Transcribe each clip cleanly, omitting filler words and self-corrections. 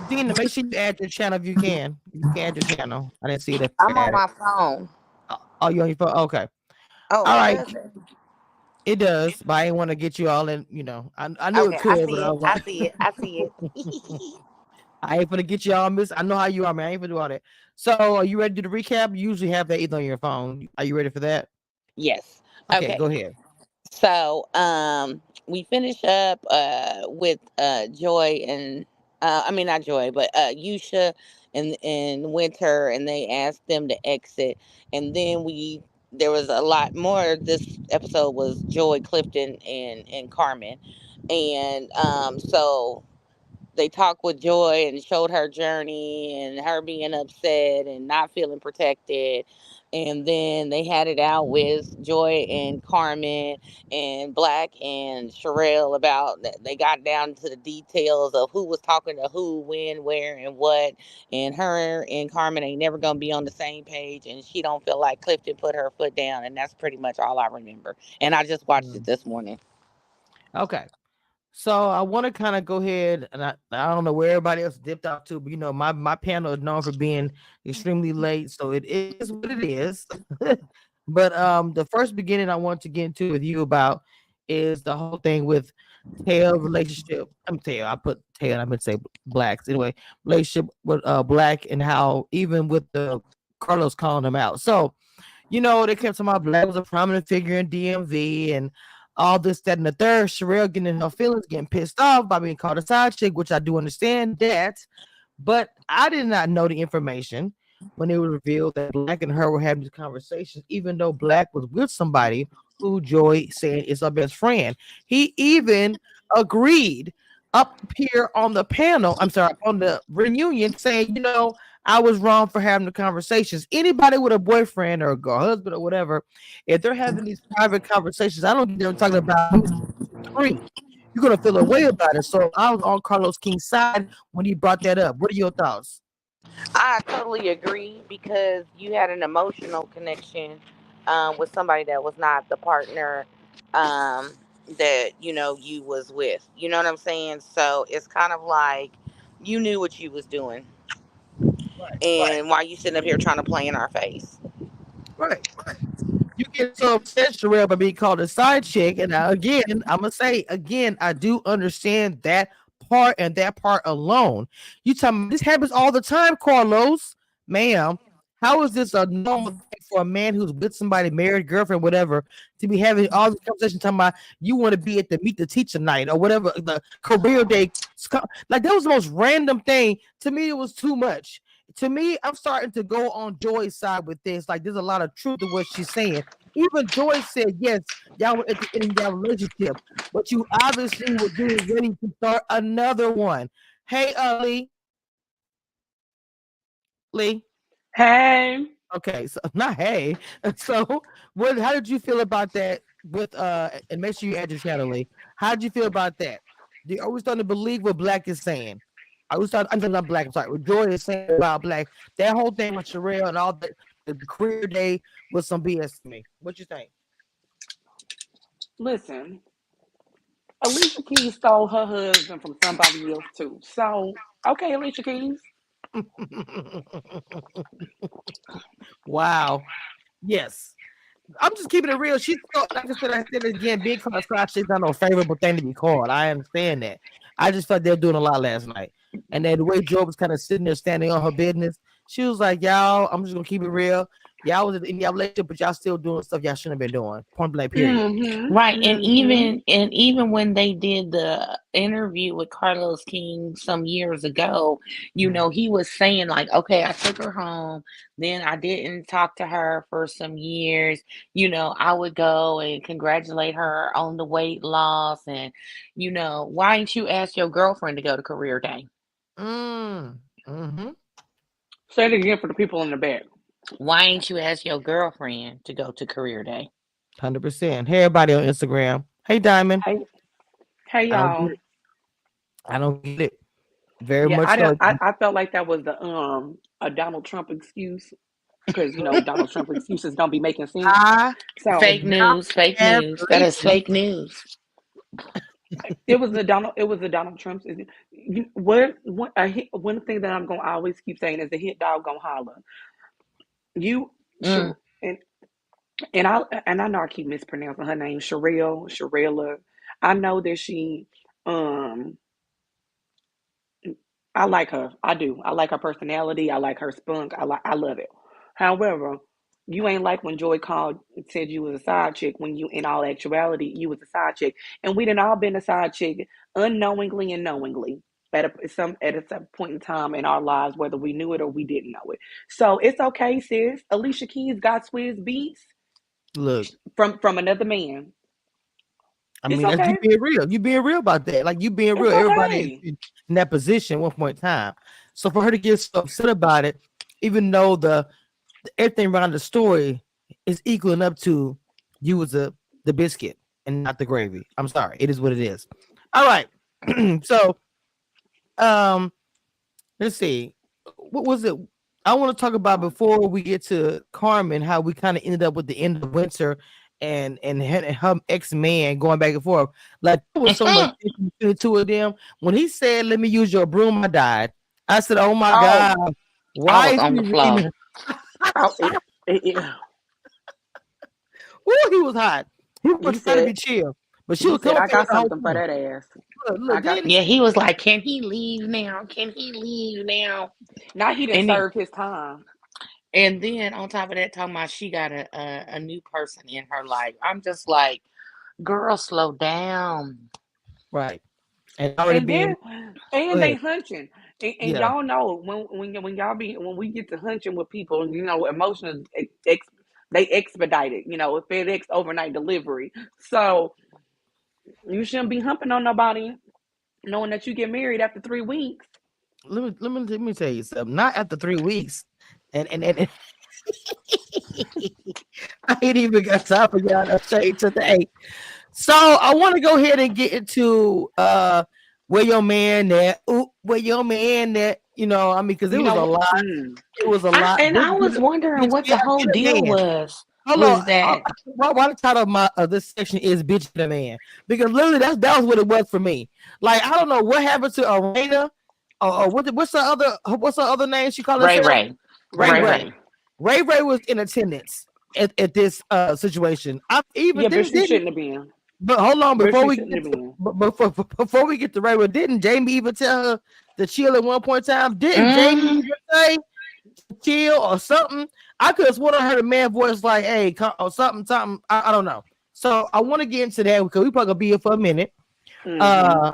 Dina, make sure you add your channel if you can. You can add your channel. I didn't see it if you I'm on add it. my phone. Oh, you on your phone? Okay. Oh, All it right. doesn't. It does, but I didn't want to get you all in. You know, I knew it Okay, I could, but see I it. was I like, see it. I see it. I ain't gonna get you all miss. I know how you are, man. I ain't gonna do all that. So, are you ready to do the recap? You usually have that either on your phone. Are you ready for that? Yes. Okay, Okay. go ahead. So, we finish up with Joy and I mean not Joy, but Yusha and Winter, and they asked them to exit, and then we there was a lot more. This episode was Joy, Clifton, and Carmen, and so they talked with Joy and showed her journey and her being upset and not feeling protected. And then they had it out with Joy and Carmen and Black and Charelle about that. They got down to the details of who was talking to who, when, where, and what. And her and Carmen ain't never gonna be on the same page. And she don't feel like Clifton put her foot down. And that's pretty much all I remember. And I just watched it Mm. this morning. Okay. So I want to kind of go ahead, and I don't know where everybody else dipped off to, but my panel is known for being extremely late, so it is what it is. But the first beginning I want to get into with you about is the whole thing with Tail relationship. I'm Tail. I put Tail. I meant to say Blacks anyway. Relationship with Black, and how even with the Carlos calling him out. So they kept talking about Black was a prominent figure in DMV and all this, that, and the third. Charelle getting in her feelings, getting pissed off by being called a side chick, which I do understand that. But I did not know the information when it was revealed that Black and her were having these conversations, even though Black was with somebody who Joy said is her best friend. He even agreed up here on the panel, I'm sorry, on the reunion, saying, I was wrong for having the conversations. Anybody with a boyfriend or a girl, husband or whatever, if they're having these private conversations, I don't get them talking about who's 3. You're gonna feel a way about it. So I was on Carlos King's side when he brought that up. What are your thoughts? I totally agree because you had an emotional connection with somebody that was not the partner that you was with. You know what I'm saying? So it's kind of like you knew what you was doing, Right, and why you sitting up here trying to play in our face? right. You get so upset, Sherelle, by being called a side chick. And again, I'm gonna say again, I do understand that part and that part alone. You tell me this happens all the time, Carlos, ma'am. How is this a normal thing for a man who's with somebody, married, girlfriend, whatever, to be having all these conversations talking about you want to be at the meet the teacher night or whatever, the career day? Like that was the most random thing. To me, it was too much. To me, I'm starting to go on Joy's side with this. Like, there's a lot of truth to what she's saying. Even Joy said, yes, y'all were at the end of your relationship, but you obviously were getting ready to start another one. Hey, Lee. Lee. Hey. Okay, so not hey. So, how did you feel about that? With and make sure you add your channel, Lee. How did you feel about that? Are we starting to believe what Black is saying? I'm not Black. I'm sorry. What Joy is saying about Black. That whole thing with Charelle and all that, the career day was some BS to me. What you think? Listen, Alicia Keys stole her husband from somebody else too. So, okay, Alicia Keys. Wow. Yes. I'm just keeping it real. She's so, like I said it again, being called side chick's not no favorable thing to be called. I understand that. I just felt they were doing a lot last night. And then the way Joe was kind of sitting there standing on her business, she was like, y'all, I'm just gonna keep it real. Y'all was in y'all relationship, but y'all still doing stuff y'all shouldn't have been doing. Point blank, period. Mm-hmm. Right, and Mm-hmm. even when they did the interview with Carlos King some years ago, he was saying like, okay, I took her home, then I didn't talk to her for some years. I would go and congratulate her on the weight loss, and why didn't you ask your girlfriend to go to career day? Mm. Mm-hmm. Say it again for the people in the back. Why ain't you ask your girlfriend to go to career day? 100%. Hey, everybody on Instagram. Hey, Diamond. Hey, hey, I don't get y'all. it. I don't get it. Very Yeah, much I so. didn't. I felt like that was the a Donald Trump excuse because Donald Trump excuses don't be making sense. I So Fake cannot news, fake stand news. That Lee. is fake news. It was the Donald. It was the Donald Trump's. One thing that I'm gonna always keep saying is the hit dog gonna holler. You Mm. sure and I know I keep mispronouncing her name. Charelle. I know that she um I like her. I do. I like her personality. I like her spunk. I love it. However, you ain't like when Joy called and said you was a side chick when you in all actuality you was a side chick. And we done all been a side chick unknowingly and knowingly at some point in time in our lives, whether we knew it or we didn't know it. So it's okay, sis. Alicia Keys got Swizz beats Look, from another man. I It's mean, that's you okay. being real. You being real about that. Like you being It's real. Everybody is okay. in that position at one point in time. So for her to get so upset about it, even though the everything around the story is equaling up to you was the biscuit and not the gravy. I'm sorry. It is what it is. All right. So um let's see. What was it? I want to talk about before we get to Carmen, how we kind of ended up with the end of winter and her ex-man going back and forth. Like there was so much tension between the two of them. When he said, "Let me use your broom," I died. I said, "Oh my Oh, God, I why was is on he the reading floor. her?" oh Ooh, he was hot. He he was trying to said be chill, but she he was said coming I for him got the whole something for time. that ass. I Look, got then Yeah, he was like, "Can he leave now? Can he leave now?" now he didn't And then, serve his time. on top of that, talking about she got a new person in her life. I'm just like, girl, slow down. right, and already And being then go and they ahead. hunching. And Yeah, y'all know when y'all be when we get to hunching with people, emotions they expedite it, FedEx overnight delivery. So you shouldn't be humping on nobody knowing that you get married after 3 weeks. let me tell you something. Not after 3 weeks, and I ain't even got time for y'all to say today. So I want to go ahead and get into where your man at. Ooh, where your man at? I mean, because it You was a know, lot. It was a lot. I was wondering Bitch, what yeah, the whole get a deal man. was. Hold on. Was that Why the title of this section is "Bitch Get a Man"? Because literally that was what it was for me. Like I don't know what happened to Arena, or what's the other name she called Ray herself? Ray? Ray Ray Ray Ray. Ray. Ray. Ray was in attendance at this situation. I even Yeah, but she didn't. shouldn't have been. But hold on, But before she we shouldn't get have to been. before we get to Ray Ray, didn't Jamie even tell her to chill at one point in time? Didn't Jamie Mm, even say chill or something? I could have sworn I heard a man voice like, "Hey," or something. I don't know. So I want to get into that because we probably gonna be here for a minute. Mm-hmm. Uh,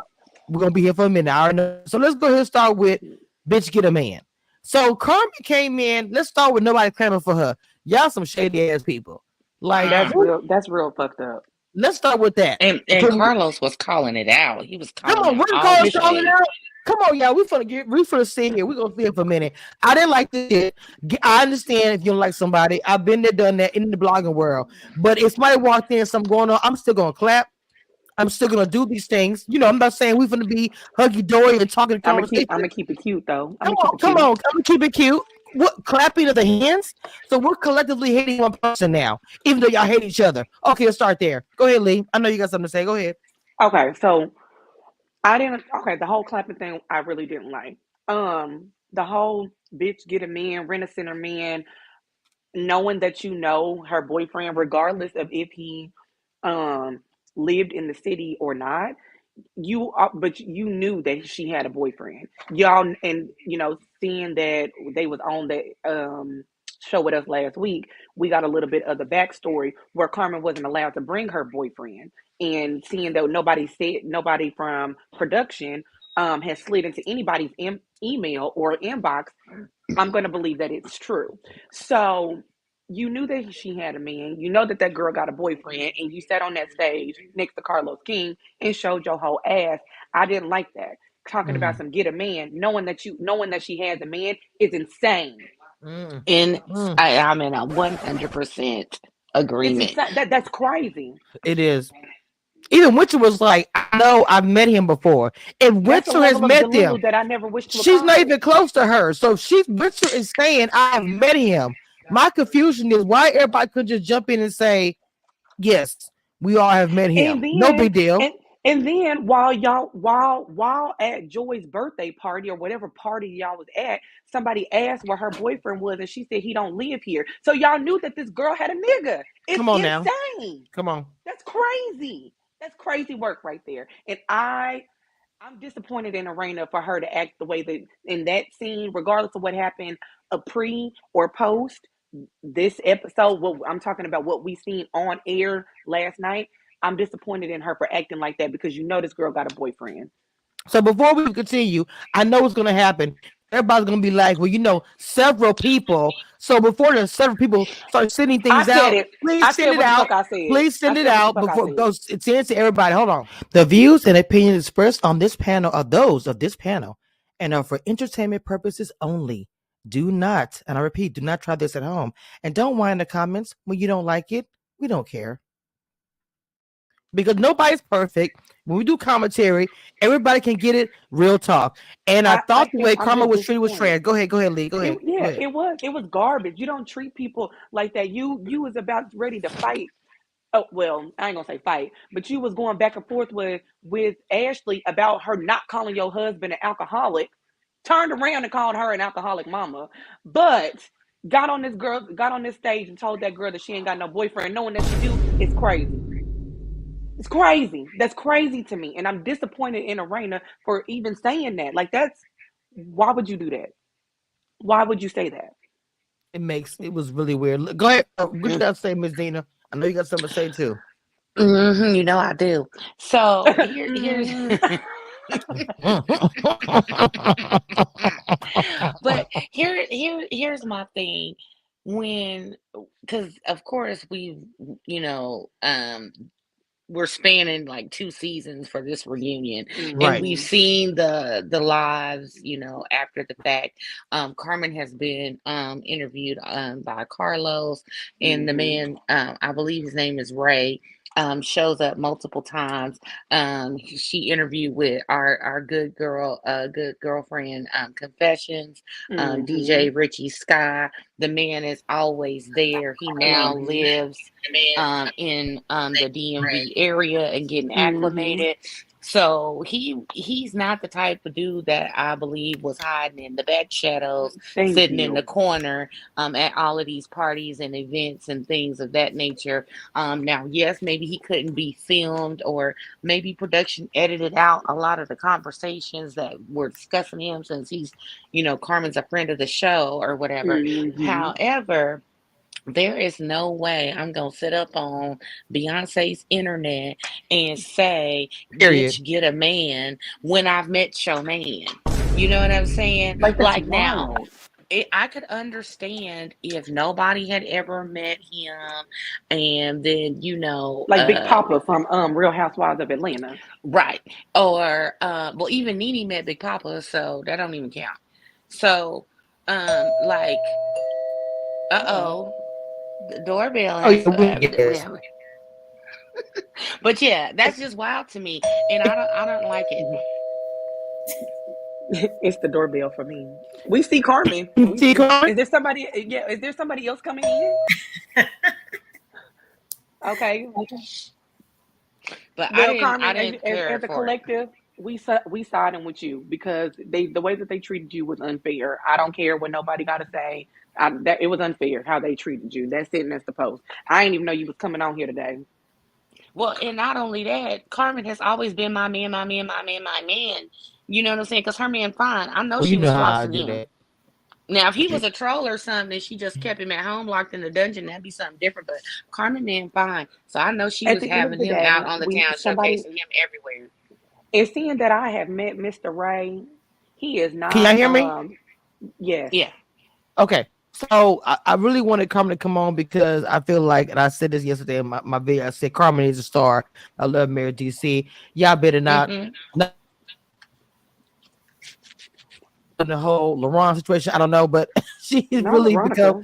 we're gonna be here for a minute. I already know. So let's go ahead and start with "Bitch Get a Man." So Carmen came in. Let's start with nobody claiming for her. Y'all some shady ass people. Like, mm. That's real fucked up. let's start with that. And Carlos was calling it out. He was Come calling on, out we're all the calling calling shade. out. Come on, y'all. We finna sit here. We gonna see it for a minute. I didn't like this shit. I understand if you don't like somebody. I've been there, done that in the blogging world. But if somebody walked in, something going on, I'm still gonna clap. I'm still gonna do these things. I'm not saying we're gonna be huggy dory and talking conversation. I'm gonna keep it cute though. I'm Come gonna keep on, it come cute. on, come on, keep it cute. What clapping of the hands? So we're collectively hating one person now, even though y'all hate each other. Okay, let's start there. Go ahead, Lee. I know you got something to say. Go ahead. Okay, so I didn't. Okay, the whole clapping thing I really didn't like. The whole bitch get a man, rent a center man, knowing that her boyfriend, regardless of if he um lived in the city or not. But you knew that she had a boyfriend, y'all, and seeing that they was on the show with us last week, we got a little bit of the backstory where Carmen wasn't allowed to bring her boyfriend, and seeing that nobody from production has slid into anybody's email or inbox, I'm going to believe that it's true. So you knew that she had a man. You know that that girl got a boyfriend, and you sat on that stage next to Carlos King and showed your whole ass. I didn't like that. Talking about Mm, some get a man, knowing that she has a man is insane. mm, And mm. I'm in a 100% It's agreement. insane. That's crazy. It is. Even Winter was like, I know I've met him before. If That's a Winter has level of met them, Delulu that I never wish to she's not accomplish. even close to her. So she's Winter is saying, I've met him. My confusion is why everybody could just jump in and say, yes, we all have met And him. No then big deal. And then while at Joy's birthday party or whatever party y'all was at, somebody asked where her boyfriend was, and she said he don't live here. So y'all knew that this girl had a nigga. It's Come on now. insane. Come on. That's crazy. That's crazy work right there. And I'm disappointed in Arena for her to act the way that in that scene, regardless of what happened, a pre or post this episode. What I'm talking about, what we seen on air last night. I'm disappointed in her for acting like that because you know this girl got a boyfriend. So before we continue, I know what's going to happen. Everybody's going to be like, well, several people. So before the several people start sending I things said out, it. please I send said it what the out. fuck I said. Please I send it said what the out fuck I before it said. goes. It's sent to everybody. Hold on. The views and opinions expressed on this panel are those of this panel and are for entertainment purposes only. Do not, and I repeat, do not try this at home. And don't whine in the comments when you don't like it. We don't care. Because nobody's perfect. When we do commentary, everybody can get it. Real talk. And I thought the way I'm Karma just was treated was disappointed. trans. Go ahead, Lee. Go ahead. Go ahead. It was garbage. You don't treat people like that. You was about ready to fight. Oh well, I ain't gonna say fight, but you was going back and forth with Ashley about her not calling your husband an alcoholic. Turned around and called her an alcoholic mama, but got on this stage and told that girl that she ain't got no boyfriend, knowing that she do. It's crazy. It's crazy. That's crazy to me, and I'm disappointed in Arena for even saying that. Like that's why would you do that? Why would you say that? It was really weird. Go ahead. What you got to say, Miss Dina? I know you got something to say too. You know I do. So here's but here's my thing. When, because of course we've, you know, we're spanning like 2 seasons for this reunion, and Right. we've seen the lives, you know, after the fact. Carmen has been interviewed by Carlos, and the man, I believe his name is Ray, shows up multiple times. She interviewed with our good girlfriend, Confessions, DJ Richie Sky. The man is always there. He now lives in the DMV area and getting acclimated. So he's not the type of dude that I believe was hiding in the back shadows, Thank sitting in the you. corner at all of these parties and events and things of that nature. Now, yes, maybe he couldn't be filmed, or maybe production edited out a lot of the conversations that were discussing him, since he's, you know, Carmen's a friend of the show or whatever. However, there is no way I'm gonna sit up on Beyonce's internet and say, Period. "Bitch, get a man," when I've met your man. You know what I'm saying? Like that's Like now, wild. I could understand if nobody had ever met him, and then, you know, Like Big Papa from Real Housewives of Atlanta. right, or well, even Nene met Big Papa, so that don't even count. So, like, uh-oh. The doorbell Oh has, yeah, we get this. but yeah, that's just wild to me, and I don't like it. It's the doorbell for me. We see Carmen. See, Carmen? Is there somebody? Yeah, is there somebody else coming in? Okay. But Well, I Carmen, didn't care as a for it. collective, we siding with you because the way that they treated you was unfair. I don't care what nobody got to say. That it was unfair how they treated you. That's sitting as the post. I didn't even know you was coming on here today. Well, and not only that, Carmen has always been my man, my man, my man, my man. You know what I'm saying? Because her man fine. I know Well, she you was know how I flossing do him. that. Now, if he was a troll or something and she just kept him at home locked in the dungeon, that'd be something different. But Carmen man fine. So I know she At was the end of having the him out day, on the we town, somebody showcasing him everywhere. and seeing that I have met Mr. Ray, he is Can y'all not. hear me? Yes. Yeah. Okay. So I really wanted Carmen to come on because I feel like, and I said this yesterday in my video, I said Carmen is a star. I love Mary DC. Y'all better not the whole Laurent situation. I don't know, but she's No, really Veronica.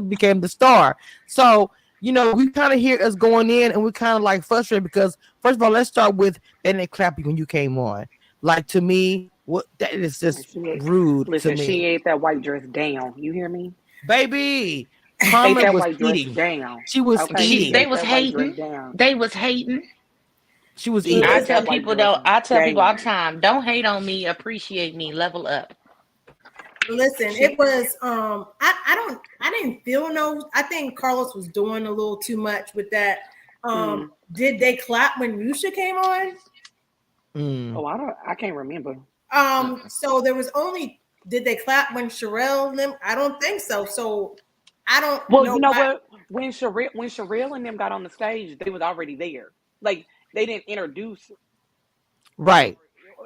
became the star. So we kind of hear us going in, and we kind of like frustrated because first of all, let's start with they didn't clap you when you came on. Like to me, what that is just rude to Listen, she me, ate that white dress down. You hear me? baby. Ate Carmen that was white dress eating. down. She was Okay, she They eating. ate was that white dress hating. down. They was hating. She was She eating. I let tell that white people girl though, I tell people all the game. time, don't hate on me, appreciate me, level up. Listen, it She was I didn't feel no. I think Carlos was doing a little too much with that. mm. Did they clap when Yusha came on? Mm. Oh, I can't remember. So there was only did they clap when Charelle them? I don't think so. So I don't Well, know you know why. what? When Charelle and them got on the stage, they was already there. Like they didn't introduce Right.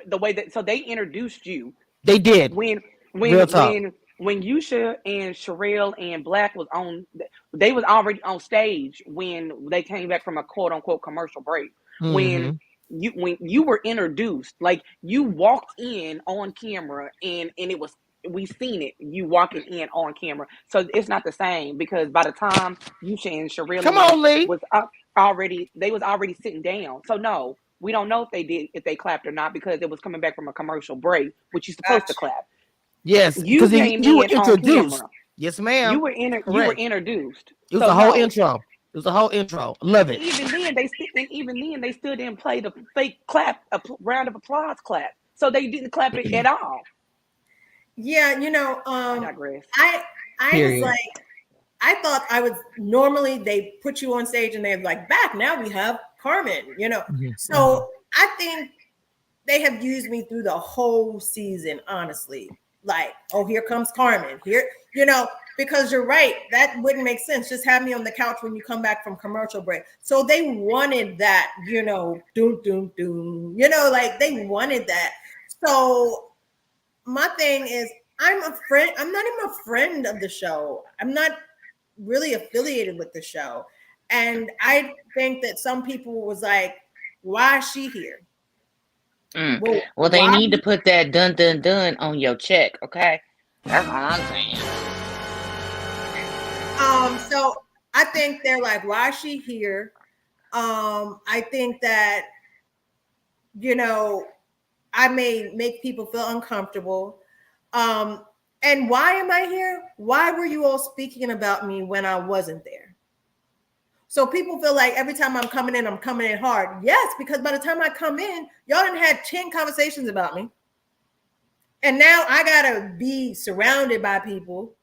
the way that. So they introduced you They did. when Real talk. when Yusha and Charelle and Black was on. They was already on stage when they came back from a quote unquote commercial break. When Mm-hmm. when you were introduced, like you walked in on camera, and it was we seen it you walking in on camera. So it's not the same because by the time Yusha and Charelle Come and them on, Lee. was up already, they was already sitting down. So no, we don't know if they clapped or not because it was coming back from a commercial break, which you're supposed to Gotcha. clap. Yes, You because came you were in on introduced. camera. Yes, You ma'am. were you were Correct. introduced. It was So a whole no. intro. It was a whole intro. Love And it. even then they still didn't play the fake clap, round of applause clap. So they didn't clap it at all. Yeah, I digress. I I was Period. like, I thought I was normally they put you on stage and they're like, back now we have Carmen. Mm-hmm. So I think they have used me through the whole season, honestly. Like, oh, here comes Carmen. Because you're right, that wouldn't make sense. Just have me on the couch when you come back from commercial break. So they wanted that, doom, doom, doom, like they wanted that. So my thing is, I'm a friend. I'm not even a friend of the show. I'm not really affiliated with the show. And I think that some people was like, why is she here? Mm. Well, Well, they why? need to put that dun dun dun on your check, okay? That's all I'm saying. So I think they're like, why is she here? I think that, you know, I may make people feel uncomfortable. Um, and why am I here? Why were you all speaking about me when I wasn't there? So people feel like every time I'm coming in hard. Yes, because by the time I come in, y'all done had 10 conversations about me. And now I gotta be surrounded by people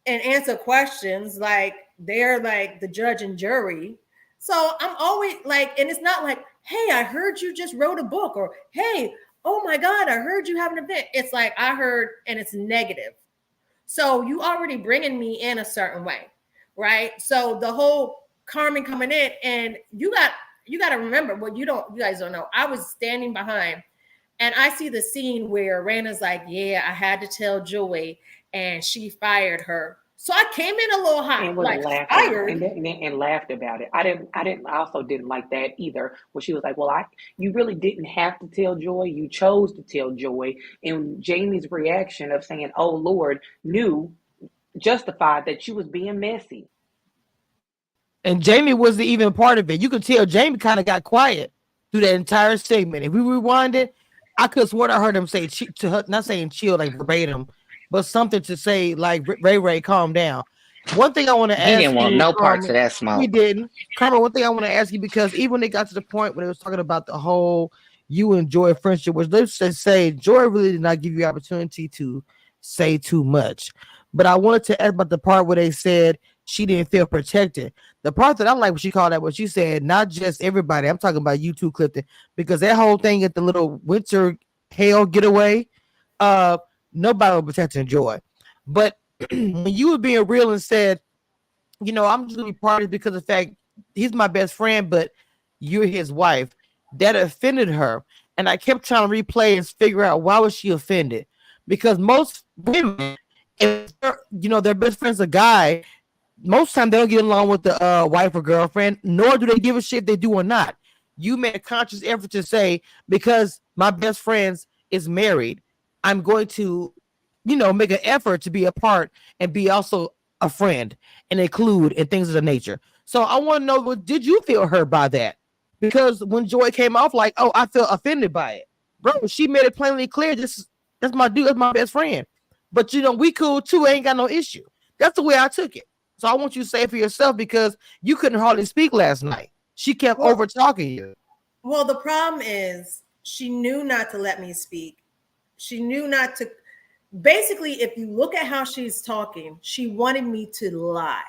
and answer questions like they're like the judge and jury. So I'm always like, and it's not like, hey, I heard you just wrote a book, or hey, oh my God, I heard you have an event. It's like I heard, and it's negative. So you already bringing me in a certain way, right? So the whole Carmen coming in, and you got to remember what you guys don't know. I was standing behind, and I see the scene where Raina's like, yeah, I had to tell Joy, and she fired her. So I came in a little hot, And was like laughing fired. and laughed about it. I also didn't like that either. When she was like, "Well, you really didn't have to tell Joy. You chose to tell Joy." And Jamie's reaction of saying, "Oh Lord," knew justified that she was being messy. And Jamie wasn't even part of it. You could tell Jamie kind of got quiet through that entire segment. If we rewind it, I could have sworn I heard him say to her, not saying chill like verbatim, but something to say like Ray, calm down. One thing I want to He ask didn't want you, no parts of Carmen, that we smoke. didn't. Carmen, one thing I want to ask you, because even when they got to the point when they was talking about the whole you and Joy friendship, which let's just say Joy really did not give you opportunity to say too much. But I wanted to ask about the part where they said she didn't feel protected. The part that I like what she called that, what she said, not just everybody. I'm talking about you too, Clifton, because that whole thing at the little winter hell getaway, uh, nobody was protecting Joy. But when you were being real and said, I'm just gonna be part of it because of the fact he's my best friend, but you're his wife, that offended her. And I kept trying to replay and figure out why was she offended? Because most women, if their best friend's a guy, most time they don't get along with the wife or girlfriend, nor do they give a shit if they do or not. You made a conscious effort to say, because my best friend is married, I'm going to, make an effort to be a part and be also a friend and include and things of the nature. So I want to know, did you feel hurt by that? Because when Joy came off like, oh, I feel offended by it. Bro, she made it plainly clear, that's my dude, that's my best friend. But we cool too, ain't got no issue. That's the way I took it. So I want you to say it for yourself because you couldn't hardly speak last night. She kept Well, over talking you. Well, the problem is she knew not to let me speak. She knew not to. Basically, if you look at how she's talking, she wanted me to lie.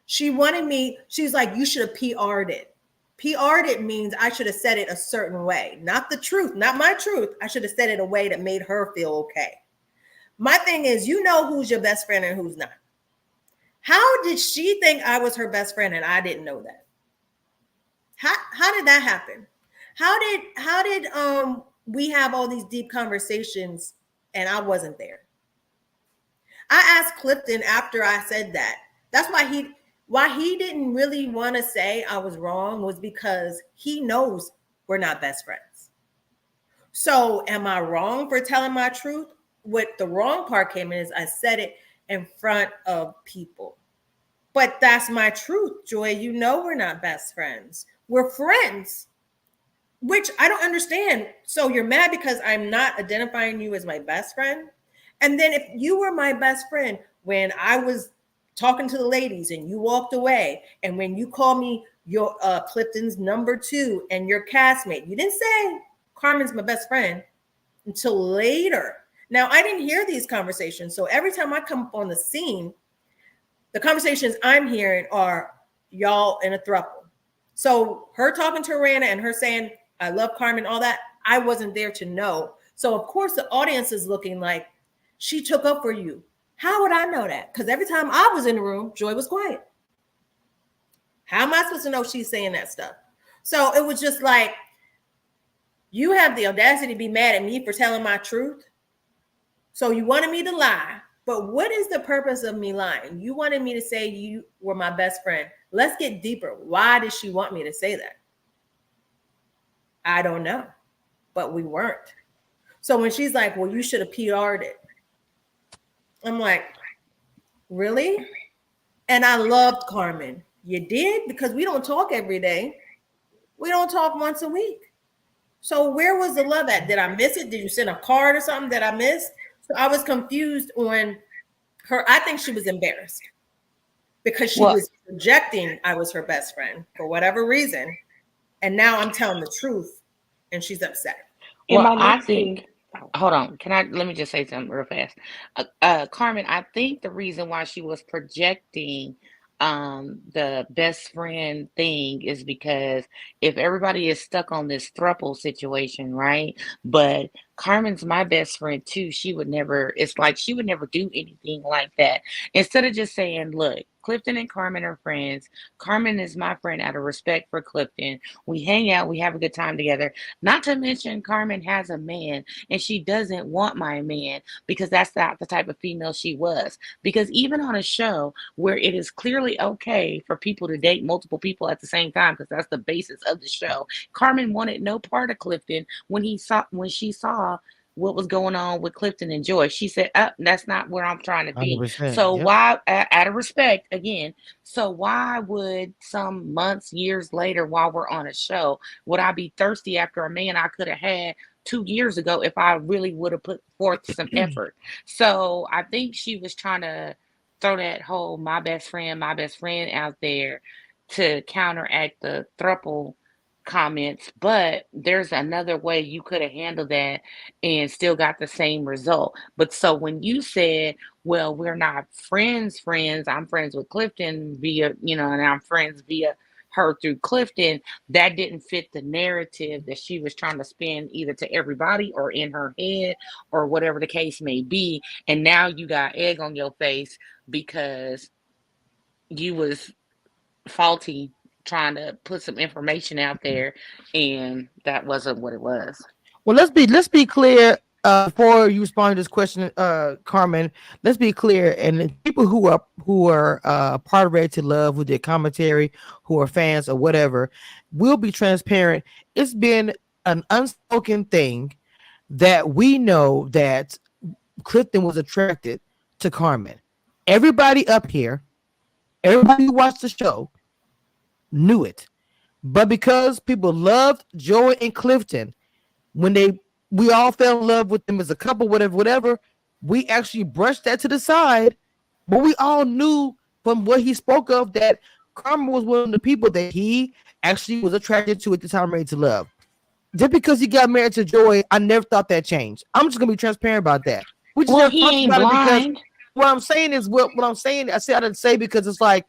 She wanted me, she's like, you should have PR'd it. PR'd it means I should have said it a certain way, not the truth, not my truth. I should have said it a way that made her feel okay. My thing is, you know who's your best friend and who's not. How did she think I was her best friend and I didn't know that? How did that happen? How did we have all these deep conversations and I wasn't there? I asked Clifton after I said that. That's why he didn't really want to say I was wrong, was because he knows we're not best friends. So am I wrong for telling my truth? What the wrong part came in is I said it in front of people. But that's my truth, Joy. You know we're not best friends. We're friends, which I don't understand. So you're mad because I'm not identifying you as my best friend? And then if you were my best friend when I was talking to the ladies and you walked away, and when you called me your Clifton's number 2 and your castmate, you didn't say Carmen's my best friend until later. Now, I didn't hear these conversations. So every time I come up on the scene, the conversations I'm hearing are y'all in a throuple. So her talking to Rana and her saying, I love Carmen, all that, I wasn't there to know. So of course the audience is looking like she took up for you. How would I know that? Because every time I was in the room, Joy was quiet. How am I supposed to know she's saying that stuff? So it was just like, you have the audacity to be mad at me for telling my truth. So you wanted me to lie. But what is the purpose of me lying? You wanted me to say you were my best friend. Let's get deeper. Why did she want me to say that? I don't know. But we weren't. So when she's like, well, you should have PR'd it. I'm like, really? And I loved Carmen. You did? Because we don't talk every day. We don't talk once a week. So where was the love at? Did I miss it? Did you send a card or something that I missed? So I was confused on her. I think she was embarrassed because she was projecting I was her best friend for whatever reason. And now I'm telling the truth and she's upset. Well, I think, hold on. Let me just say something real fast. Carmen, I think the reason why she was projecting the best friend thing is because if everybody is stuck on this throuple situation, right? But Carmen's my best friend too. It's like she would never do anything like that. Instead of just saying, look, Clifton and Carmen are friends. Carmen is my friend out of respect for Clifton. We hang out, we have a good time together. Not to mention Carmen has a man and she doesn't want my man because that's not the type of female she was. Because even on a show where it is clearly okay for people to date multiple people at the same time, because that's the basis of the show, Carmen wanted no part of Clifton when she saw what was going on with Clifton and Joy. She said, that's not where I'm trying to be. So why, out of respect, again, so why would some months, years later, while we're on a show, would I be thirsty after a man I could have had 2 years ago if I really would have put forth some effort? So I think she was trying to throw that whole my best friend out there to counteract the throuple comments, but there's another way you could have handled that and still got the same result. But so when you said, well, we're not friends, I'm friends with Clifton via, and I'm friends via her through Clifton, that didn't fit the narrative that she was trying to spin either to everybody or in her head or whatever the case may be. And now you got egg on your face because you was faulty trying to put some information out there and that wasn't what it was. Well, let's be clear before you respond to this question, Carmen. Let's be clear, and people who are part of Ready to Love, who did commentary, who are fans or whatever, will be transparent. It's been an unspoken thing that we know that Clifton was attracted to Carmen. Everybody up here, everybody who watched the show knew it. But because people loved Joy and Clifton, when we all fell in love with them as a couple, whatever, we actually brushed that to the side. But we all knew from what he spoke of that Carmen was one of the people that he actually was attracted to at the time Ready to Love. Just because he got married to Joy, I never thought that changed. I'm just gonna be transparent about that. We just Well, never he talked ain't about it because blind. what I'm saying is what I'm saying. I said I didn't say because it's like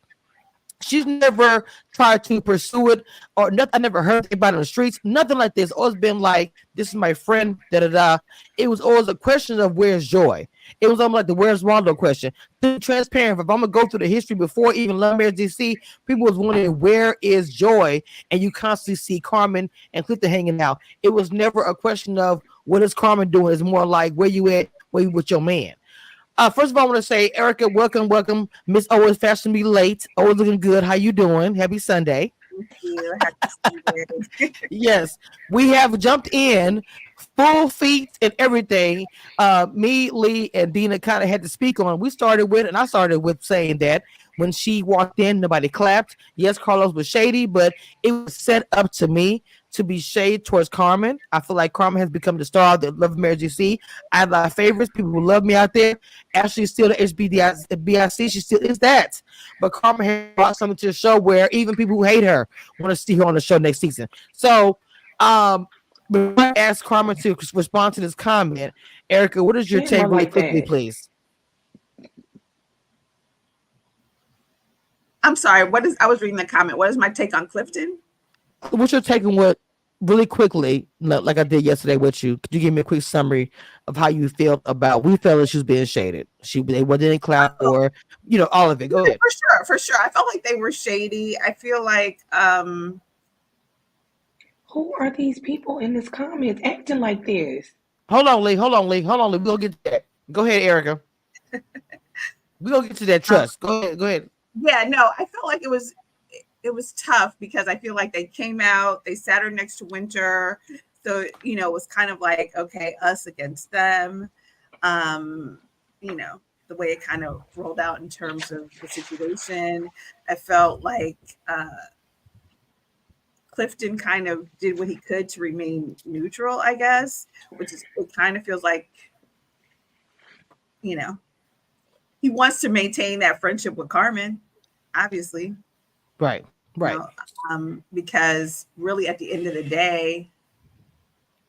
she's never tried to pursue it or nothing. I never heard anybody on the streets, nothing like this. Always been like, this is my friend, da da da. It was always a question of where's Joy. It was almost like the where's Rondo question. To be transparent, if I'm gonna go through the history before even Lamdc, people was wondering where is Joy, and you constantly see Carmen and Clifton hanging out. It was never a question of what is Carmen doing. It's more like where you at, where you with your man. First of all, I want to say, Erica, welcome, welcome. Miss always fashionably late, always looking good. How you doing? Happy Sunday. Thank you. Happy Sunday. Yes, we have jumped in full feet and everything. Me, Lee, and Dina kind of had to speak on. We started with, and I started with saying that when she walked in, nobody clapped. Yes, Carlos was shady, but it was set up to me to be shade towards Carmen. I feel like Carmen has become the star of the Love Marriage DC. I have a lot of favorites, people who love me out there. Ashley is still the HBDIC. She still is that. But Carmen has brought something to the show where even people who hate her want to see her on the show next season. So, before I ask Carmen to respond to this comment, Erica, what is your Say it take more really like quickly, that. please? I'm sorry. I was reading the comment. What is my take on Clifton? What's your take on what really quickly, like I did yesterday with you? Could you give me a quick summary of how you felt about we felt that she was being shaded? They wasn't in cloud or all of it. Go ahead. For sure. I felt like they were shady. I feel like Who are these people in this comments acting like this? Hold on, Lee. We're gonna get to that. Go ahead, Erica. We're gonna get to that trust. Go ahead. yeah, no, I felt like it was tough because I feel like they came out, they sat her next to Winter. So, it was kind of like, okay, us against them. The way it kind of rolled out in terms of the situation. I felt like Clifton kind of did what he could to remain neutral, I guess, which is, it kind of feels like, he wants to maintain that friendship with Carmen, obviously. Right. Because really at the end of the day,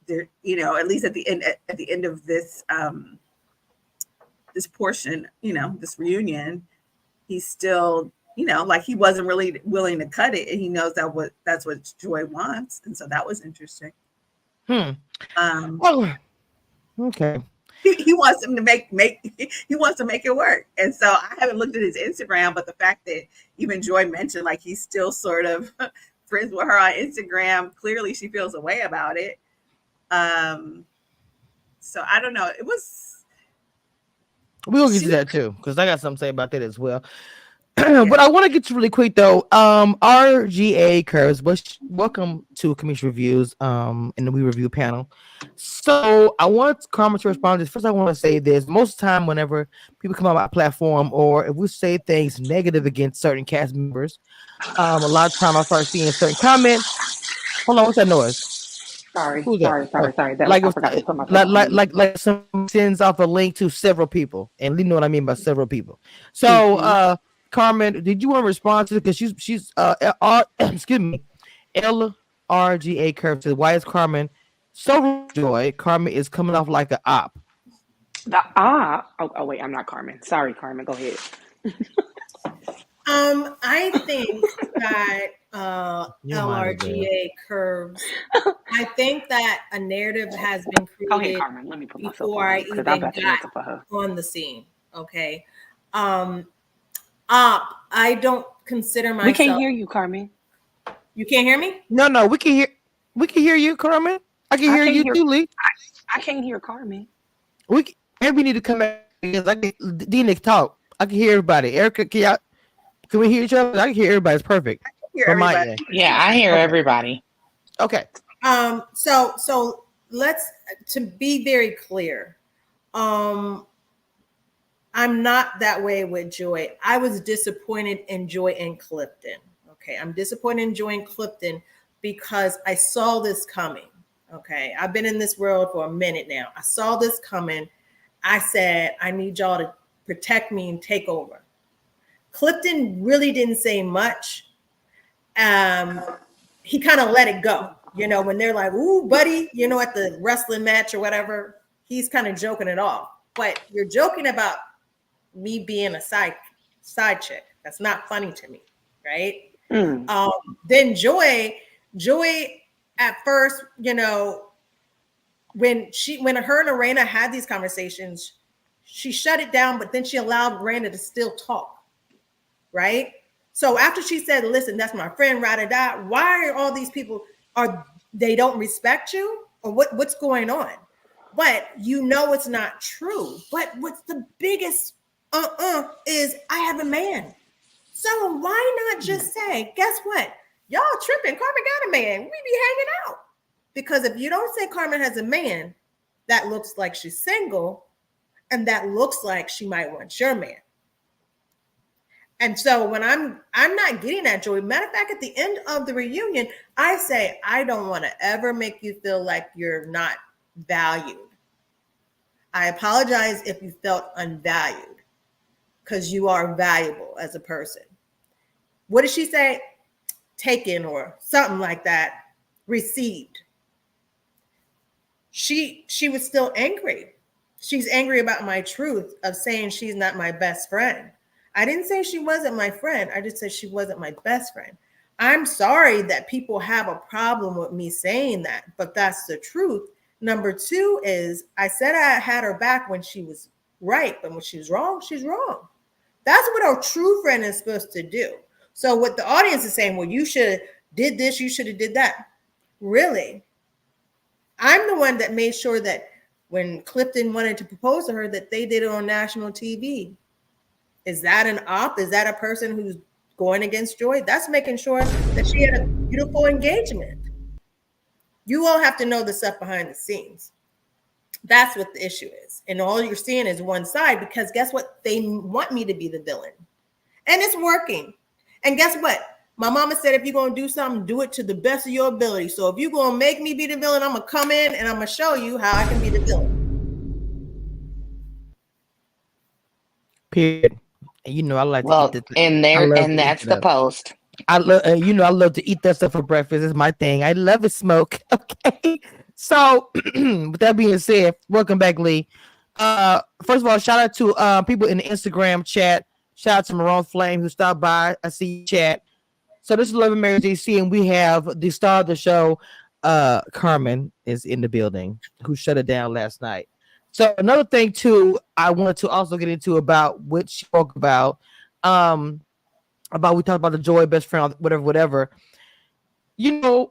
there, at least at the end of this this portion, this reunion, he's still, like he wasn't really willing to cut it, and he knows that's what Joy wants, and so that was interesting. Okay. He wants him to make he wants to make it work, and so I haven't looked at his Instagram, but the fact that even Joy mentioned like he's still sort of friends with her on Instagram, clearly she feels a way about it. So I don't know. We'll get to that too, because I got something to say about that as well. But I want to get to really quick though. RGA Curves, welcome to Commission Reviews in the We Review panel. So I want Carmen to respond to this. First, I want to say this. Most of the time, whenever people come on my platform or if we say things negative against certain cast members, a lot of time I start seeing certain comments. Hold on, what's that noise? Sorry. Who's that? That Like I forgot to put myself on mute. like someone sends off a link to several people, and you know what I mean by several people. So Carmen, did you want to respond to it? Because she's excuse me, LRGA Curve says, why is Carmen so Joy? Carmen is coming off like an op. Oh wait, I'm not Carmen. Sorry, Carmen. Go ahead. I think that LRGA Curves. I think that a narrative has been Go ahead, created Carmen. Let me put myself before on I mute because even I'm about to got answer for her. on the scene. Okay. I don't consider myself. We can't hear you, Carmen. You can't hear me? No, we can hear you, Carmen. I can hear you too, Lee. I can't hear Carmen. Maybe we need to come back because I can D-Nick talk. I can hear everybody. Erica, can we hear each other? I can hear everybody. It's perfect. Hear everybody. Yeah, I hear everybody. Okay. So let's to be very clear. I'm not that way with Joy. I was disappointed in Joy and Clifton. Okay, I'm disappointed in Joy and Clifton because I saw this coming. Okay, I've been in this world for a minute now. I saw this coming. I said, I need y'all to protect me and take over. Clifton really didn't say much. he kind of let it go. You know, when they're like, ooh, buddy, you know, at the wrestling match or whatever, he's kind of joking it off. But you're joking about me being a side chick. That's not funny to me, right? Then Joy at first, you know, when her and Arena had these conversations, she shut it down, but then she allowed Arena to still talk, right? So after she said, listen, that's my friend, da. Why are all these people, they don't respect you? Or what's going on? But you know it's not true. But what's the biggest is I have a man. So why not just say, guess what? Y'all tripping. Carmen got a man. We be hanging out. Because if you don't say Carmen has a man, that looks like she's single, and that looks like she might want your man. And so when I'm not getting that, Joy. Matter of fact, at the end of the reunion, I say, I don't want to ever make you feel like you're not valued. I apologize if you felt unvalued, because you are valuable as a person. What did she say? Taken or something like that. Received. She was still angry. She's angry about my truth of saying she's not my best friend. I didn't say she wasn't my friend. I just said she wasn't my best friend. I'm sorry that people have a problem with me saying that, but that's the truth. Number two is I said I had her back when she was right, but when she's wrong, she's wrong. That's what a true friend is supposed to do. So what the audience is saying, well, you should have did this, you should have did that. Really? I'm the one that made sure that when Clifton wanted to propose to her, that they did it on national TV. Is that an op? Is that a person who's going against Joy? That's making sure that she had a beautiful engagement. You all have to know the stuff behind the scenes. That's what the issue is. And all you're seeing is one side, because guess what? They want me to be the villain. And it's working. And guess what? My mama said, if you're going to do something, do it to the best of your ability. So if you're going to make me be the villain, I'm going to come in and I'm going to show you how I can be the villain. Period. And you know, I like to eat the and that's the post. I love, I love to eat that stuff for breakfast. It's my thing. I love it, smoke. Okay. So, with that being said, welcome back, Lee. First of all, shout out to people in the Instagram chat. Shout out to Maroon Flame who stopped by. I see you chat. So this is Love and Marriage DC, and we have the star of the show, Carmen, is in the building, who shut it down last night. So another thing too, I wanted to also get into about what she spoke about we talked about the Joy best friend, whatever. You know,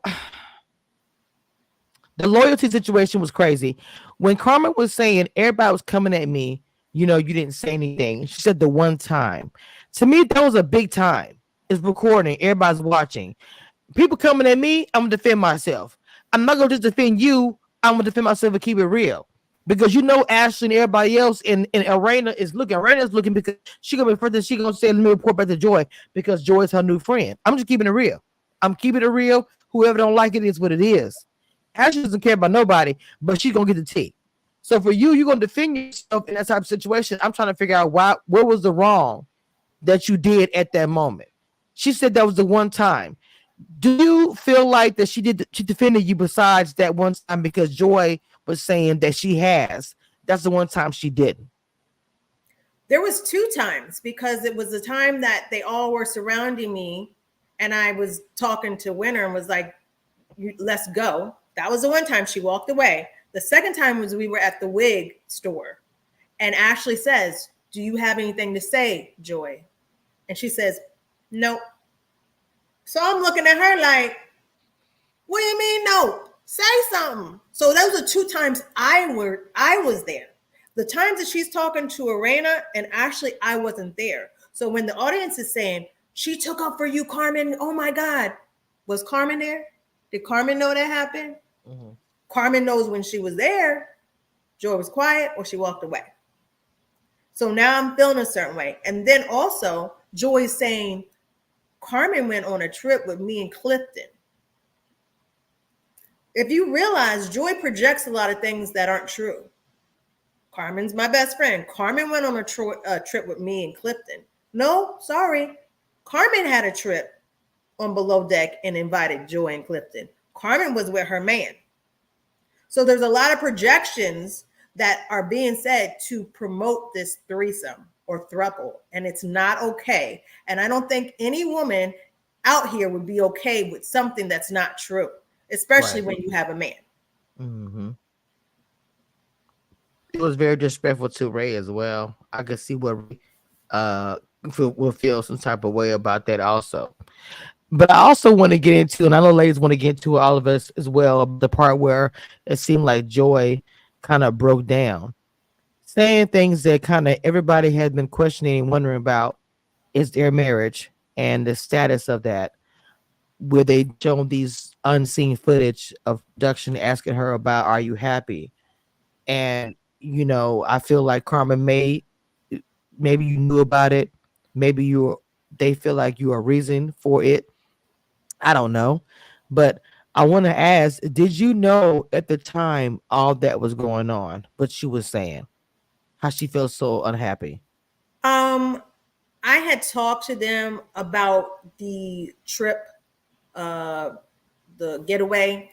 the loyalty situation was crazy. When Carmen was saying everybody was coming at me, you know, you didn't say anything. She said the one time. To me, that was a big time. It's recording. Everybody's watching. People coming at me, I'm going to defend myself. I'm not going to just defend you. I'm going to defend myself and keep it real. Because you know Ashley and everybody else in Arena is looking. Arena's looking because she going to be first and she going to say, let me report back to Joy because Joy is her new friend. I'm just keeping it real. I'm keeping it real. Whoever don't like it is what it is. Ashley doesn't care about nobody, but she's going to get the tea. So for you, you're going to defend yourself in that type of situation. I'm trying to figure out what was the wrong that you did at that moment. She said that was the one time. Do you feel like that she defended you besides that one time because Joy was saying that that's the one time she didn't? There was two times, because it was the time that they all were surrounding me and I was talking to Winter and was like, let's go. That was the one time she walked away. The second time was we were at the wig store and Ashley says, do you have anything to say, Joy? And she says, nope. So I'm looking at her like, what do you mean no? Say something. So those are two times I was there. The times that she's talking to Arena and Ashley, I wasn't there. So when the audience is saying, she took up for you, Carmen, oh my God. Was Carmen there? Did Carmen know that happened? Mm-hmm. Carmen knows when she was there, Joy was quiet or she walked away. So now I'm feeling a certain way. And then also Joy is saying, Carmen went on a trip with me and Clifton. If you realize, Joy projects a lot of things that aren't true. Carmen's my best friend. Carmen went on a trip with me and Clifton. No, sorry. Carmen had a trip on Below Deck and invited Joy and Clifton. Carmen was with her man. So there's a lot of projections that are being said to promote this threesome or throuple, and it's not okay. And I don't think any woman out here would be okay with something that's not true, especially Right. when you have a man. Mm-hmm. It was very disrespectful to Ray as well. I could see what Ray will feel some type of way about that also. But I also want to get into, and I know ladies want to get into all of us as well, the part where it seemed like Joy kind of broke down, saying things that kind of everybody has been questioning and wondering about is their marriage and the status of that. Where they shown these unseen footage of production asking her about, are you happy? And I feel like Carmen maybe you knew about it, maybe they feel like you are reason for it. I don't know, but I want to ask: did you know at the time all that was going on? What she was saying, how she feels so unhappy. Um, I had talked to them about the trip, uh, the getaway.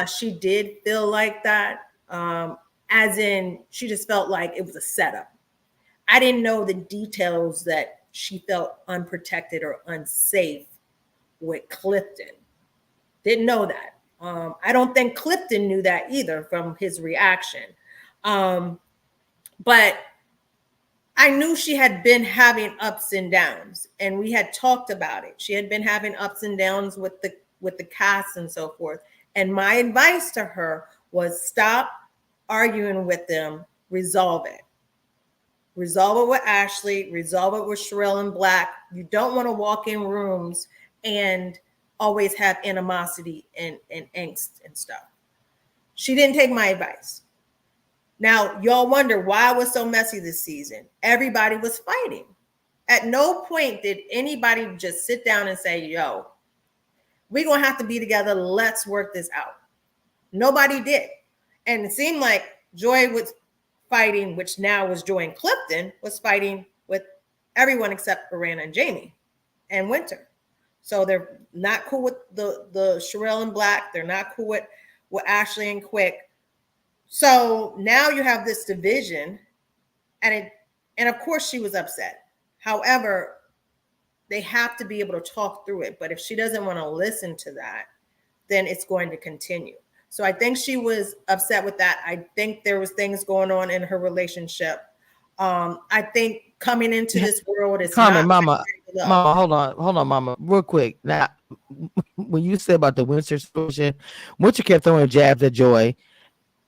She did feel like that, as in she just felt like it was a setup. I didn't know the details that she felt unprotected or unsafe with Clifton. Didn't know that. I don't think Clifton knew that either from his reaction. Um, but I knew she had been having ups and downs, and we had talked about it. She had been having ups and downs with the cast and so forth. And my advice to her was stop arguing with them, resolve it. Resolve it with Ashley, resolve it with Charelle and Black. You don't want to walk in rooms and always have animosity and angst and stuff. She didn't take my advice. Now, y'all wonder why I was so messy this season. Everybody was fighting. At no point did anybody just sit down and say, yo, we're going to have to be together. Let's work this out. Nobody did. And it seemed like Joy was fighting, which now was Joy and Clifton, was fighting with everyone except Miranda and Jamie and Winter. So they're not cool with the Charelle and Black. They're not cool with Ashley and Quick. So now you have this division, and of course she was upset. However, they have to be able to talk through it. But if she doesn't want to listen to that, then it's going to continue. So I think she was upset with that. I think there was things going on in her relationship. I think coming into this world is Carmen, not mama, hold on, mama, real quick. Now, when you said about the Winter situation, Winter kept throwing jabs at Joy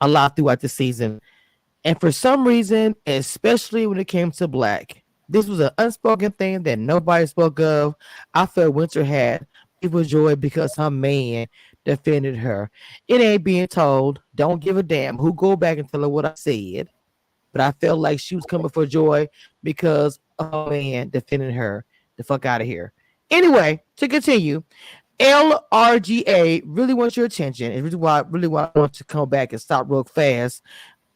a lot throughout the season. And for some reason, especially when it came to Black, this was an unspoken thing that nobody spoke of. I felt Winter had people Joy because her man defended her. It ain't being told. Don't give a damn who go back and tell her what I said. But I felt like she was coming for Joy because her man defended her. The fuck out of here. Anyway, to continue, LRGA really wants your attention. It's really why I want to come back and stop real fast.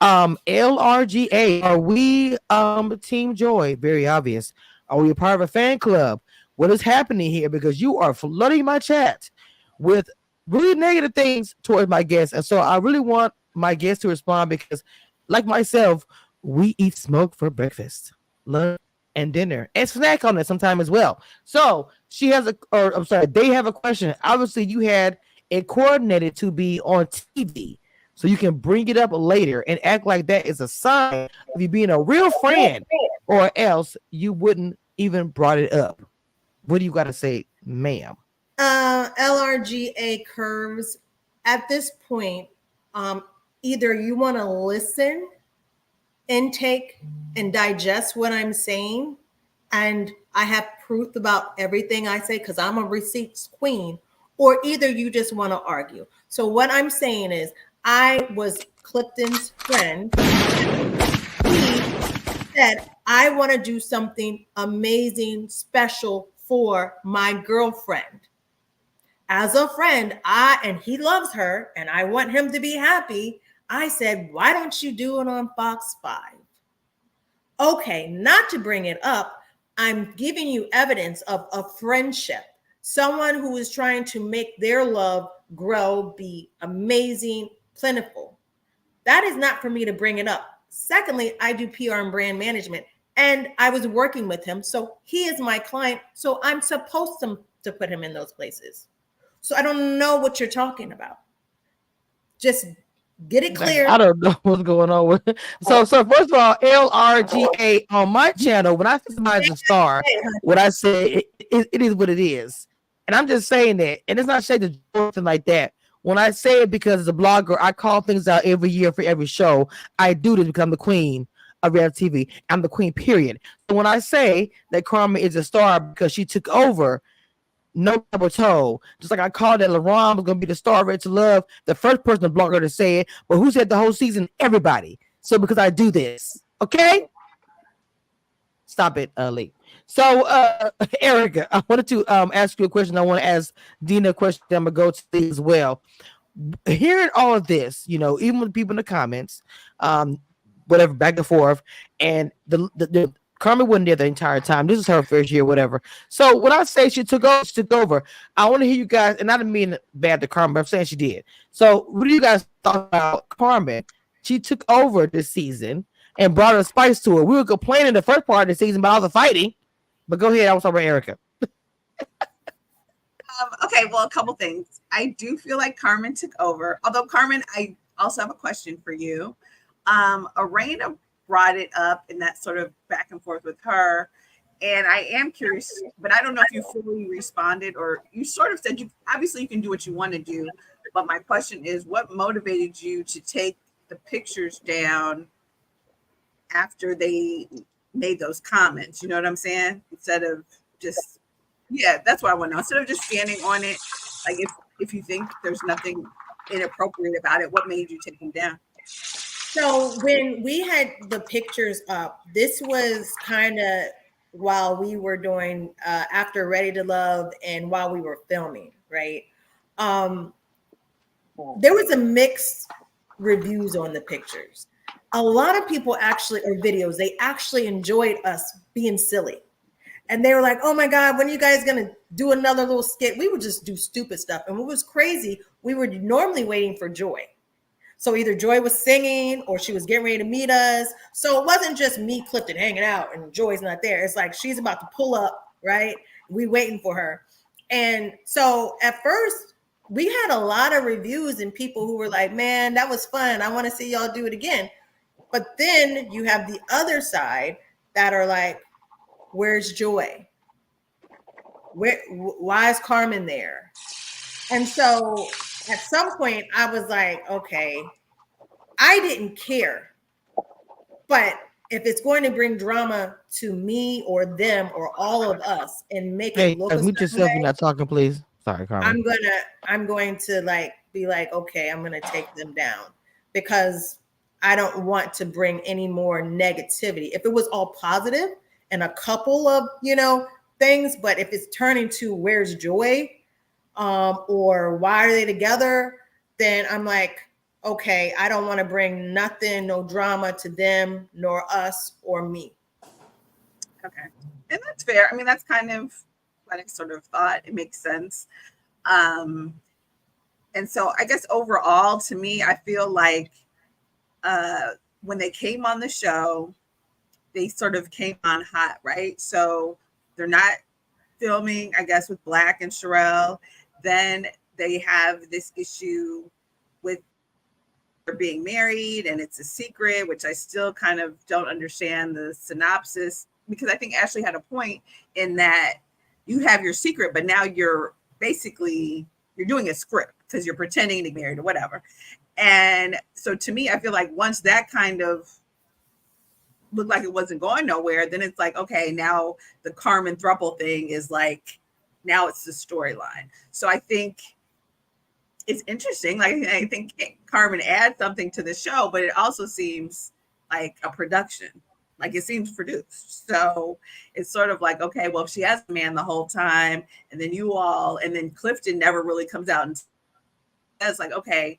LRGA, are we Team Joy? Very obvious. Are we a part of a fan club? What is happening here? Because you are flooding my chat with really negative things towards my guests. And so I really want my guests to respond because, like myself, we eat smoke for breakfast, lunch, and dinner, and snack on it sometime as well. So they have a question. Obviously, you had it coordinated to be on TV. So you can bring it up later and act like that is a sign of you being a real friend, or else you wouldn't even brought it up. What do you got to say, ma'am? LRGA curves. At this point, either you want to listen, intake, and digest what I'm saying, and I have proof about everything I say because I'm a receipts queen, or either you just want to argue. So what I'm saying is, I was Clifton's friend. He said, I want to do something amazing, special for my girlfriend. As a friend, and he loves her, and I want him to be happy. I said, why don't you do it on Fox 5? Okay, not to bring it up, I'm giving you evidence of a friendship, someone who is trying to make their love grow, be amazing, plentiful. That is not for me to bring it up. Secondly, I do PR and brand management, and I was working with him. So he is my client. So I'm supposed to put him in those places. So I don't know what you're talking about. Just get it clear. I don't know what's going on with it. So first of all, LRGA on my channel, when I say somebody's a star, what I say it is what it is. And I'm just saying that. And it's not shade or something like that. When I say it because as a blogger, I call things out every year for every show. I do this because I'm the queen of reality TV. I'm the queen, period. So when I say that Carmen is a star because she took over, no double toe. Just like I called that LaRon was gonna be the star of Red to Love, the first person to blogger to say it, but who said the whole season? Everybody. So because I do this, okay? Stop it, Lee. So Erica, I wanted to ask you a question. I want to ask Dina a question. I'm gonna go to Lee as well. Hearing all of this, you know, even with people in the comments, whatever, back and forth, and the Carmen wasn't there the entire time. This is her first year, whatever. So when I say she took over, I want to hear you guys, and I didn't mean bad to Carmen, but I'm saying she did. So what do you guys thought about Carmen? She took over this season and brought a spice to it. We were complaining the first part of the season about all the fighting, but go ahead. I was talking about Erica. Okay, well, a couple things. I do feel like Carmen took over. Although, Carmen, I also have a question for you. Arena brought it up in that sort of back and forth with her. And I am curious, but I don't know if you fully responded, or you sort of said you can do what you want to do. But my question is, what motivated you to take the pictures down after they made those comments? You know what I'm saying? Instead of just, yeah, that's what I want to know. Instead of just standing on it, like if you think there's nothing inappropriate about it, what made you take them down? So when we had the pictures up, this was kind of while we were doing after Ready to Love and while we were filming, right? There was a mixed reviews on the pictures. A lot of people actually, or videos, they actually enjoyed us being silly. And they were like, oh my God, when are you guys going to do another little skit? We would just do stupid stuff. And what was crazy, we were normally waiting for Joy. So either Joy was singing or she was getting ready to meet us. So it wasn't just me, Clifton, hanging out and Joy's not there. It's like she's about to pull up, right? We waiting for her. And so at first, we had a lot of reviews and people who were like, man, that was fun. I want to see y'all do it again. But then you have the other side that are like, where's Joy? Why is Carmen there? And so at some point I was like, okay, I didn't care. But if it's going to bring drama to me or them or all of us and make it look mute yourself. You're not talking, please. Sorry, Carmen. I'm going to like be like, okay, I'm going to take them down because I don't want to bring any more negativity. If it was all positive and a couple of, things, but if it's turning to where's Joy, or why are they together, then I'm like, okay, I don't want to bring nothing, no drama to them, nor us or me. Okay. And that's fair. I mean, that's kind of what I sort of thought. It makes sense. And so I guess overall, to me, I feel like when they came on the show, they sort of came on hot, right? So they're not filming, I guess, with Black and Charelle. Then they have this issue with her being married and it's a secret, which I still kind of don't understand the synopsis, because I think Ashley had a point in that you have your secret, but now you're doing a script because you're pretending to be married or whatever. And so to me, I feel like once that kind of looked like it wasn't going nowhere, then it's like, okay, now the Carmen throuple thing is like, now it's the storyline. So I think it's interesting. Like, I think Carmen adds something to the show, but it also seems like a production. Like, it seems produced. So it's sort of like, okay, well, if she has a man the whole time, and then Clifton never really comes out and says, like, okay,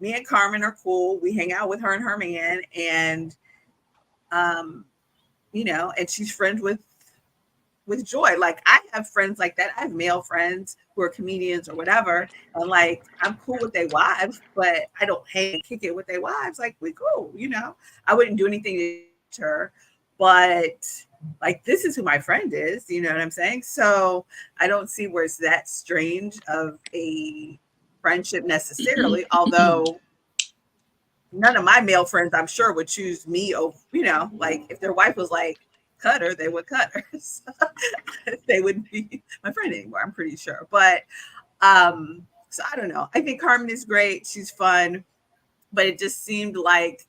me and Carmen are cool. We hang out with her and her man, and and she's friends with with Joy. Like I have friends like that. I have male friends who are comedians or whatever, and like I'm cool with their wives, but I don't hang and kick it with their wives. Like we cool, you know. I wouldn't do anything to her, but like this is who my friend is. You know what I'm saying? So I don't see where it's that strange of a friendship necessarily. Although none of my male friends, I'm sure, would choose me over, you know, like if their wife was like, cut her, they would cut her. So they wouldn't be my friend anymore, I'm pretty sure. But so I don't know. I think Carmen is great. She's fun, but it just seemed like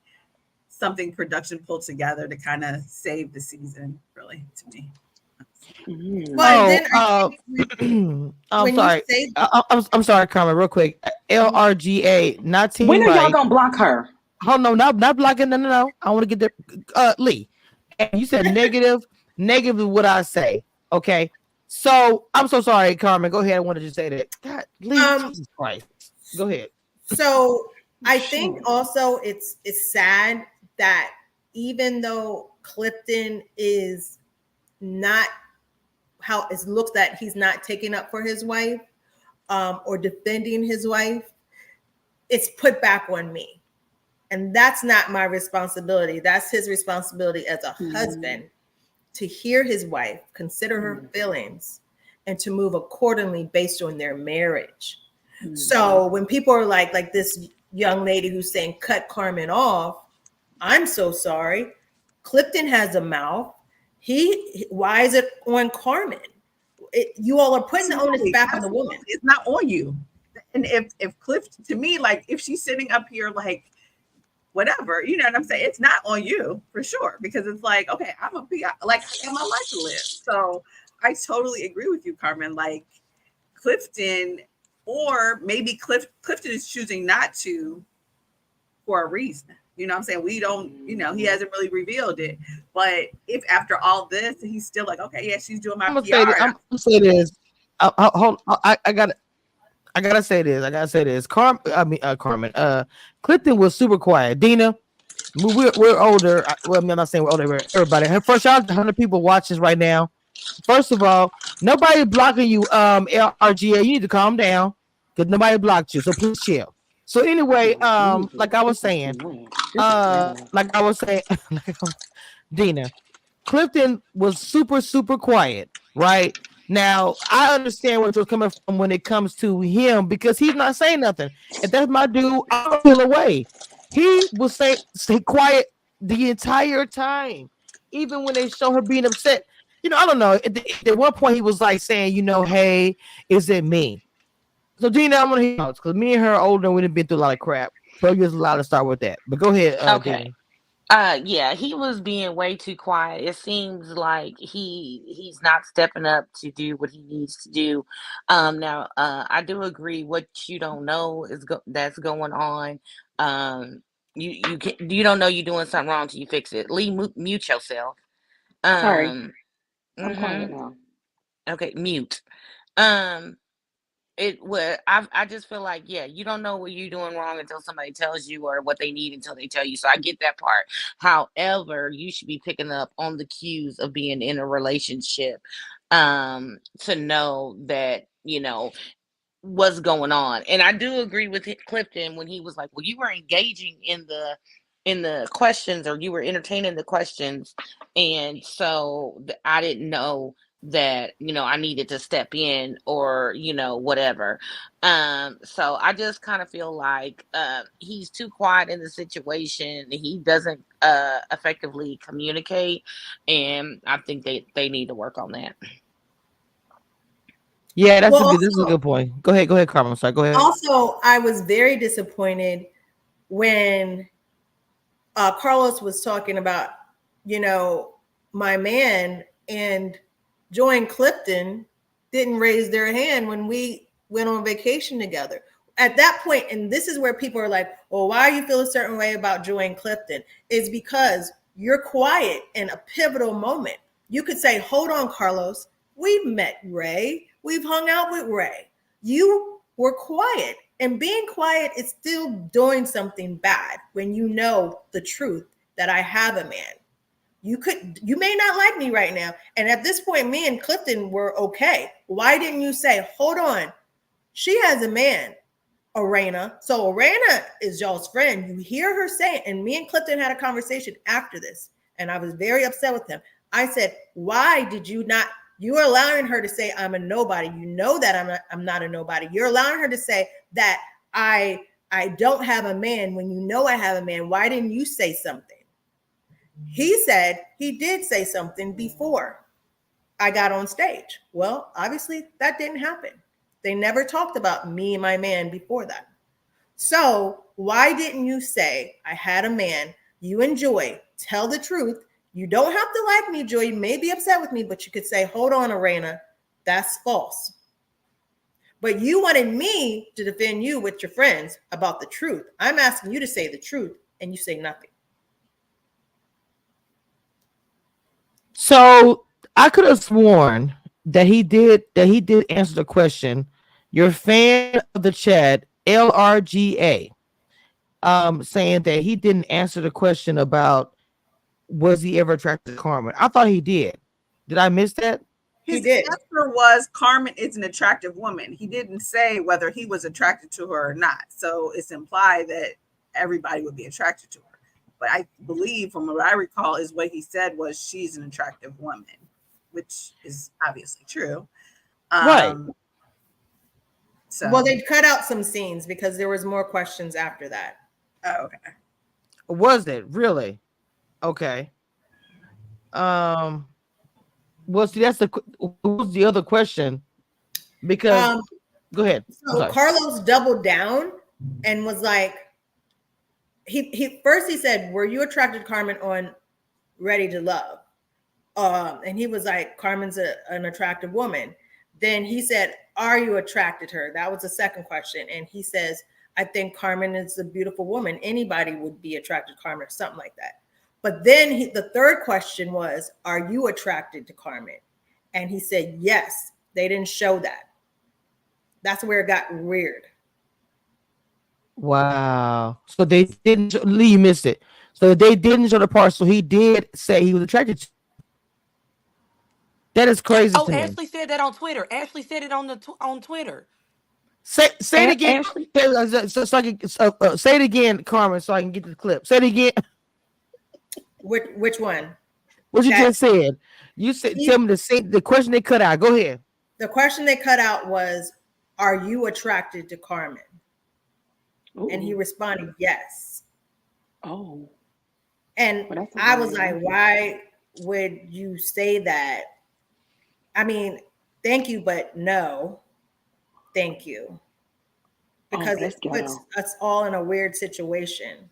something production pulled together to kind of save the season, really, to me. Well, then I'm sorry. I'm sorry, Carmen, real quick. LRGA, not team. When are y'all right. gonna block her? Oh no, not blocking. No. I want to get there. Lee, and you said negative. Negative is what I say. Okay. So I'm so sorry, Carmen. Go ahead. I wanted to say that. God, Lee, Jesus Christ. Go ahead. So I think also it's sad that even though Clifton is not how it looks that he's not taking up for his wife or defending his wife, it's put back on me. And that's not my responsibility. That's his responsibility as a husband to hear his wife, consider her feelings, and to move accordingly based on their marriage. So when people are like this young lady who's saying, cut Carmen off, I'm so sorry. Clifton has a mouth. Why is it on Carmen? You all are putting the onus back on the woman. It's not on you. And if Clifton, to me, like if she's sitting up here like whatever, you know what I'm saying? It's not on you for sure, because it's like, okay, I'm a be like I got my life to live. So I totally agree with you, Carmen. Like Clifton, or maybe Clifton is choosing not to for a reason. You know what I'm saying? We don't, you know, he hasn't really revealed it. But if after all this, he's still like, okay, yeah, she's doing my PR. I'm gonna say this. I gotta say this. Carmen. Clifton was super quiet. Dina, we're older. Well, I'm not saying we're older. Everybody. First, y'all 100 people watching right now. First of all, nobody blocking you. LRGA, you need to calm down because nobody blocked you. So please chill. So anyway, like I was saying, Dina, Clifton was super quiet, right? Now, I understand where you're coming from when it comes to him because he's not saying nothing. If that's my dude, I'll feel away. He will stay quiet the entire time, even when they show her being upset. You know, I don't know. At one point, he was like saying, you know, hey, is it me? So, Dina, I'm going to hear out because me and her are older and we've been through a lot of crap. So, you're allowed to start with that. But go ahead, Okay. Dina. Yeah, he was being way too quiet. It seems like he's not stepping up to do what he needs to do. Now, I do agree. What you don't know is that's going on. You don't know you're doing something wrong till you fix it. Lee, mute yourself. Sorry, Um, I'm quiet mhm. now. Okay, mute. Um, I just feel like, yeah, you don't know what you're doing wrong until somebody tells you, or what they need until they tell you. So I get that part. However, you should be picking up on the cues of being in a relationship, to know that, you know, what's going on. And I do agree with Clifton when he was like, well, you were engaging in the questions, or you were entertaining the questions, and so I didn't know that, you know, I needed to step in, or, you know, whatever. So I just kind of feel like he's too quiet in the situation. He doesn't effectively communicate, and I think they need to work on that. Yeah, that's a good point. Go ahead, Carmen. I'm sorry. Go ahead. Also, I was very disappointed when Carlos was talking about, you know, my man, and Joy and Clifton didn't raise their hand when we went on vacation together. At that point, and this is where people are like, well, why do you feel a certain way about Joy and Clifton? Is because you're quiet in a pivotal moment. You could say, hold on, Carlos, we've met Ray. We've hung out with Ray. You were quiet. And being quiet is still doing something bad when you know the truth that I have a man. You may not like me right now. And at this point, me and Clifton were okay. Why didn't you say, hold on, she has a man, Arena. So Arena is y'all's friend. You hear her say it. And me and Clifton had a conversation after this. And I was very upset with him. I said, why did you not? You're allowing her to say I'm a nobody. You know that I'm not a nobody. You're allowing her to say that I don't have a man when you know I have a man. Why didn't you say something? He said he did say something before I got on stage. Well, obviously that didn't happen. They never talked about me and my man before that. So why didn't you say I had a man? You and Joy, tell the truth. You don't have to like me, Joy. You may be upset with me, but you could say, hold on, Arena, that's false. But you wanted me to defend you with your friends about the truth. I'm asking you to say the truth, and you say nothing. So I could have sworn that he did answer the question. Your fan of the chat, LRGA, saying that he didn't answer the question about was he ever attracted to Carmen. I thought he did. Did I miss that? His answer was Carmen is an attractive woman. He didn't say whether he was attracted to her or not. So it's implied that everybody would be attracted to her. But I believe, from what I recall, is what he said was she's an attractive woman, which is obviously true. Right. So, well, they cut out some scenes because there was more questions after that. Oh, okay. Was it really? Okay. Well, see, what was the other question? Because go ahead. So Carlos doubled down and was like, he first said, "Were you attracted to Carmen on Ready to Love?" And he was like, "Carmen's an attractive woman." Then he said, "Are you attracted to her?" That was the second question, and he says, "I think Carmen is a beautiful woman. Anybody would be attracted to Carmen," or something like that. But then the third question was, "Are you attracted to Carmen?" And he said, "Yes." They didn't show that. That's where it got weird. Wow. So they didn't. Lee, you missed it. So they didn't show the part. So he did say he was attracted to. That is crazy. Oh, Ashley said that on Twitter. Ashley said it on Twitter. Say it again. Ashley? So I can say it again, Carmen, so I can get the clip. Say it again. Which one? What you just said. You said tell me the question they cut out. Go ahead. The question they cut out was, "Are you attracted to Carmen?" Ooh. And he responded, "Yes." Oh. And I was like, why would you say that? I mean, thank you, but no, thank you. Because it puts us all in a weird situation.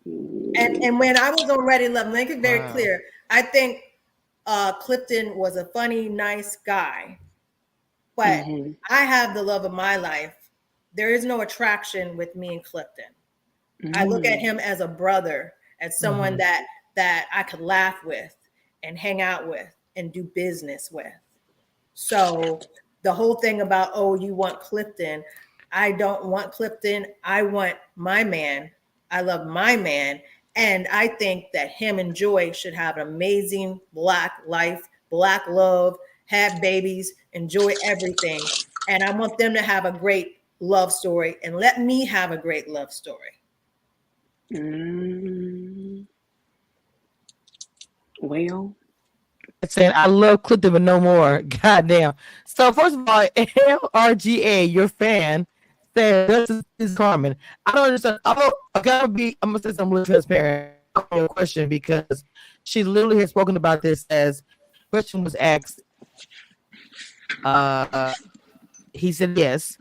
And when I was on Ready Love, make it very clear, I think Clifton was a funny, nice guy. But I have the love of my life. There is no attraction with me and Clifton. I look at him as a brother, as someone that I could laugh with and hang out with and do business with. So the whole thing about, oh, you want Clifton, I don't want Clifton. I want my man. I love my man. And I think that him and Joy should have an amazing Black life, Black love, have babies, enjoy everything. And I want them to have a great love story and let me have a great love story. Well, saying I love Clifton but no more. Goddamn. So first of all, LRGA, your fan, said this is Carmen. I don't understand. I'm gonna say something really transparent on your question because she literally has spoken about this as question was asked. He said yes.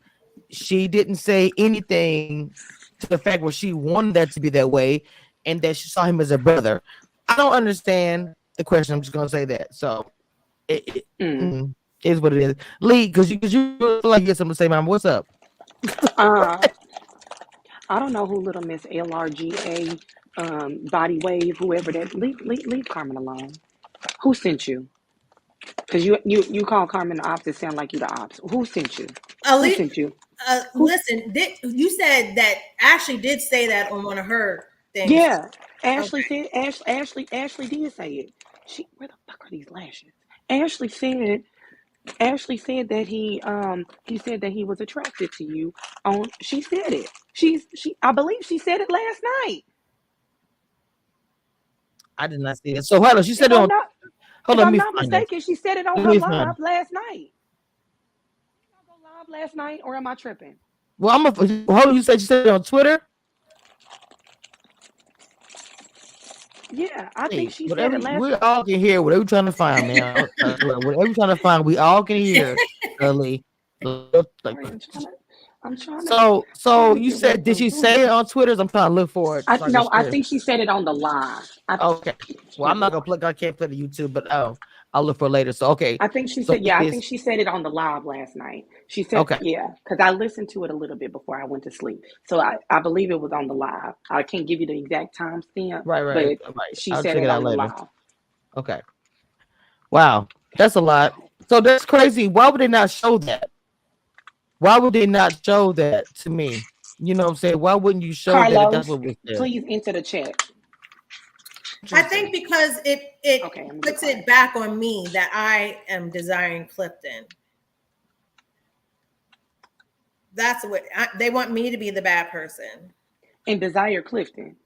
She didn't say anything to the fact where she wanted that to be that way and that she saw him as a brother. I don't understand the question. I'm just gonna say that. So it is what it is. Lee, because you feel like you have something to say, Mom. What's up? I don't know who little Miss LRGA, Body Wave, whoever that. Leave Carmen alone. Who sent you? Because you call Carmen the ops. It sound like you the ops. Who sent you? Who sent you? Listen, you said that Ashley did say that on one of her things. Yeah, Ashley Okay. said. Ashley did say it. Where the fuck are these lashes? Ashley said. Ashley said that he said that he was attracted to you. She said it. I believe she said it last night. I did not see it. So hold on, she If said it I'm on. not Hold if on, let I'm me not find this. mistaken, she said it on Let her me find live it. last night. Did I go live last night, or am I tripping? Well, hold on. You said it on Twitter. Yeah, I think Hey, she said whatever it last. we all can hear, whatever you're trying to find, man. Whatever you're trying to find, we all can hear. Lee. All right, I'm trying So to you get where said, did I'm she going. say it on Twitter? I'm trying to look for it. So I can I share. think she said it on the live. Okay. Well, I'm not gonna plug. I can't play the YouTube, but I'll look for it later. So okay. I think she So said, it yeah, I think is she said it on the live last night. She said, okay. yeah, because I listened to it a little bit before I went to sleep. So I believe it was on the live. I can't give you the exact timestamp, Right. but Right. she I'll said check it it out on the later. live. Okay. Wow, that's a lot. So that's crazy. Why would they not show that? Why would they not show that to me? You know what I'm saying? Why wouldn't you show that if that's Carlos, what was there? please enter the chat. I think because it Okay, I'm gonna be puts quiet. it back on me that I am desiring Clifton. That's what they want me to be the bad person. And Desire Clifton.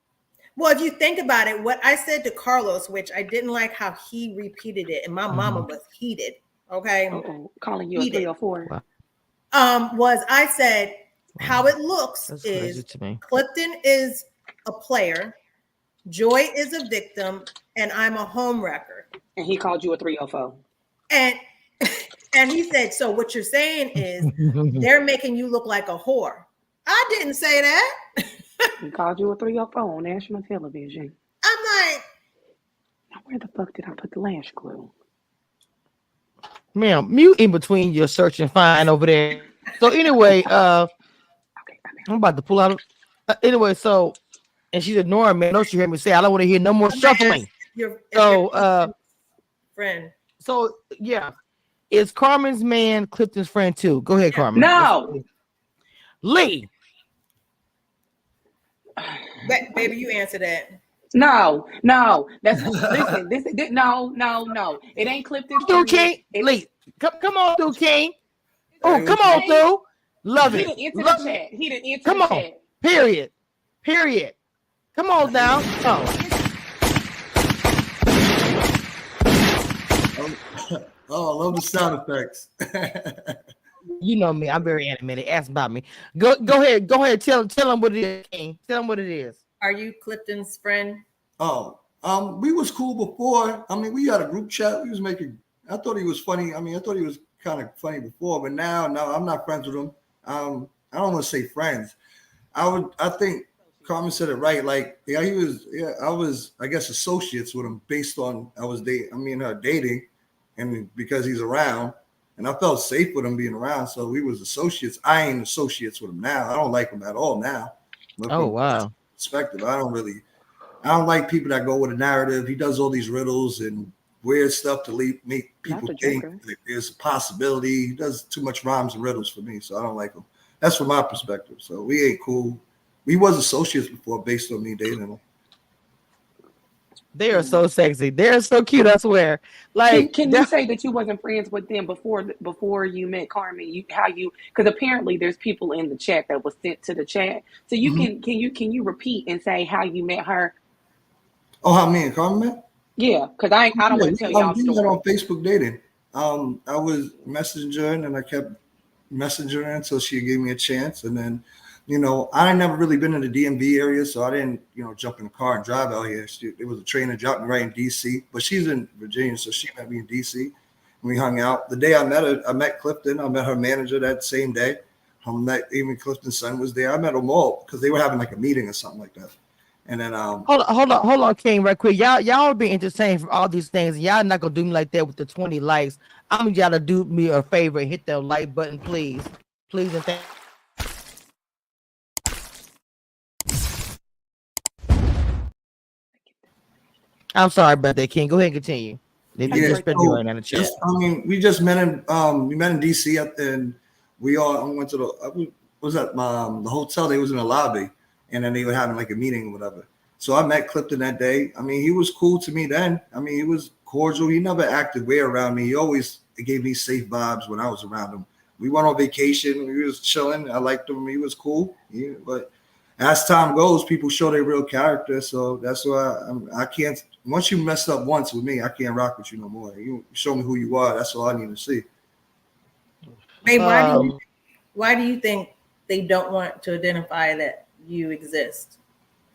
Well, if you think about it, what I said to Carlos, which I didn't like how he repeated it, and my mama was heated. Okay, Calling you a heated. 304. Wow, Was I said how it looks that's crazy is to me. Clifton is a player, Joy is a victim, and I'm a home wrecker. And he called you a 304. And and he said, so what you're saying is they're making you look like a whore. I didn't say that. He called you a 304 on national television. I'm like, Now, where the fuck did I put the lash glue? Ma'am, mute in between your search and find over there. So anyway, Okay. I'm about to pull out. Anyway, so and she's ignoring me. I know she heard me say I don't want to hear no more shuffling. if So friend. so yeah, is Carmen's man Clifton's friend too? Go ahead, Carmen. No. Lee. Baby, you answer that. No. That's listen. This no. It ain't Clifton's Dude friend. King. Lee. Come on, Dude King. Oh, Hey, come what on, you, dude. Love He it. didn't enter the Love it. chat. He didn't enter Come the on. chat. Period. Come on now. oh, I love the sound effects. You know me. I'm very animated. Ask about me. Go ahead. Tell him what it is, King. Tell him what it is. Are you Clifton's friend? We was cool before. I mean, we had a group chat. We was making. I thought he was funny. I mean, I thought he was kind of funny before, but now, no, I'm not friends with him. I don't want to say friends. I think Carmen said it right. Like, yeah, I was, I guess, associates with him based on me and her dating, and because he's around, and I felt safe with him being around, so we was associates. I ain't associates with him now. I don't like him at all now. But Oh wow. perspective, I don't like people that go with a narrative. He does all these riddles and weird stuff to make people think that there's a possibility. He does too much rhymes and riddles for me, so I don't like him. That's from my perspective. So we ain't cool. We was associates before based on me dating him. They are so sexy. They're so cute, I swear. Like, can you say that you wasn't friends with them before you met Carmen? Because apparently there's people in the chat that was sent to the chat. So you can you repeat and say how you met her? Oh, how me and Carmen met? Yeah, because I don't want to tell y'all We met story. on Facebook dating. I was messaging her and I kept messaging her until she gave me a chance. And then, I ain't never really been in the DMV area, so I didn't, jump in the car and drive out here. It was a train that dropped me right in DC, but she's in Virginia, so she met me in DC. And we hung out. The day I met her, I met Clifton. I met her manager that same day. Even Clifton's son was there. I met them all because they were having like a meeting or something like that. And then hold on, King, right quick. Y'all be entertained from all these things. Y'all not gonna do me like that with the 20 likes. I'm gonna y'all to do me a favor and hit that like button, please. Please and thank. I'm sorry about that, King. Go ahead and continue. They just spread you right now in the chat. We just met in DC and we all went to the the hotel. They was in the lobby, and then they were having like a meeting or whatever. So I met Clifton that day. I mean, he was cool to me then. I mean, he was cordial. He never acted weird around me. He always gave me safe vibes when I was around him. We went on vacation. We was chilling. I liked him. He was cool. But as time goes, people show their real character. So that's why I can't. Once you messed up once with me, I can't rock with you no more. You show me who you are. That's all I need to see. Ray, why do you think they don't want to identify that you exist?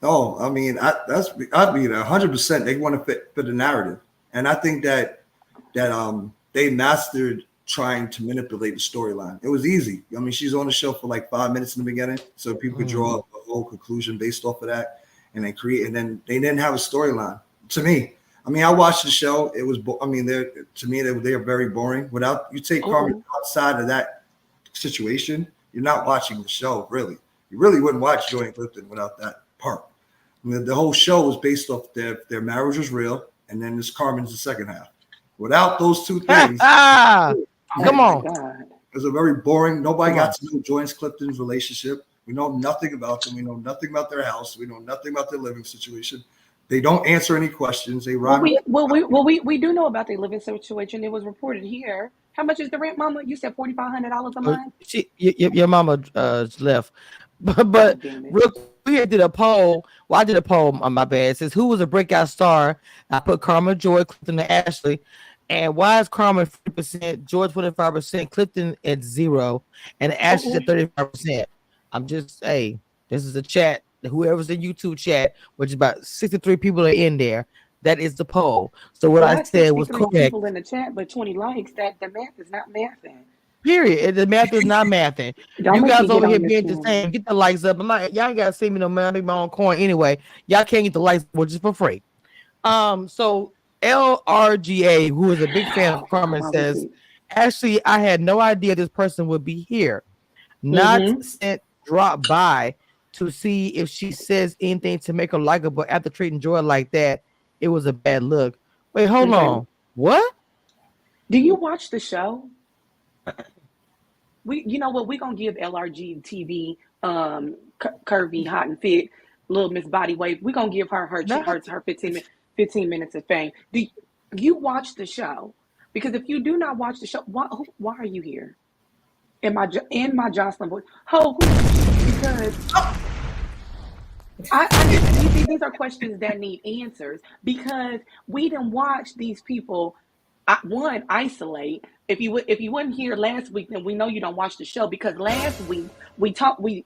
Oh, I mean, I'd be 100%. They want to fit the narrative, and I think that they mastered trying to manipulate the storyline. It was easy. I mean, she's on the show for like 5 minutes in the beginning, so people could draw up a whole conclusion based off of that, and then they didn't have a storyline. To me, I mean, I watched the show. It was, they're very boring. Without you take Carmen outside of that situation, you're not watching the show. Really, you really wouldn't watch Joy and Clifton without that part. I mean, the whole show was based off their marriage was real, and then this Carmen's the second half. Without those two things, come on, it was a very boring. Nobody got to know Joy and Clifton's relationship. We know nothing about them. We know nothing about their house. We know nothing about their living situation. They don't answer any questions. They run. We do know about their living situation. It was reported here. How much is the rent, Mama? You said $4,500 a month. Your mama left, but real quick, we did a poll. Well, I did a poll on my bad. It says who was a breakout star. I put Carmen, Joy, Clifton, and Ashley. And why is Carmen 50%, Joy 25%, Clifton at 0%, and Ashley at 35%? I'm just this is a chat. Whoever's in YouTube chat, which is about 63 people are in there. That is the poll. So what I said was correct. People in the chat, but 20 likes. That the math is not mathing. Period. The math is not mathing. You guys over here being the same. Get the likes up. Y'all ain't gotta see me no man. I make my own coin anyway. Y'all can't get the likes, which is for free. So LRGA, who is a big fan of Carmen, says, actually, I had no idea this person would be here. Not sent drop by to see if she says anything to make her likable after treating Joy like that. It was a bad look. Wait, hold on. What? Do you watch the show? You know what? We're gonna give LRG TV, curvy, hot and fit, little Miss Body Wave. We're gonna give her 15 minutes of fame. Do you watch the show? Because if you do not watch the show, why are you here? In my Jocelyn voice, because these are questions that need answers, because we didn't watch these people. Isolate. If you weren't here last week, then we know you don't watch the show, because last week we talked. We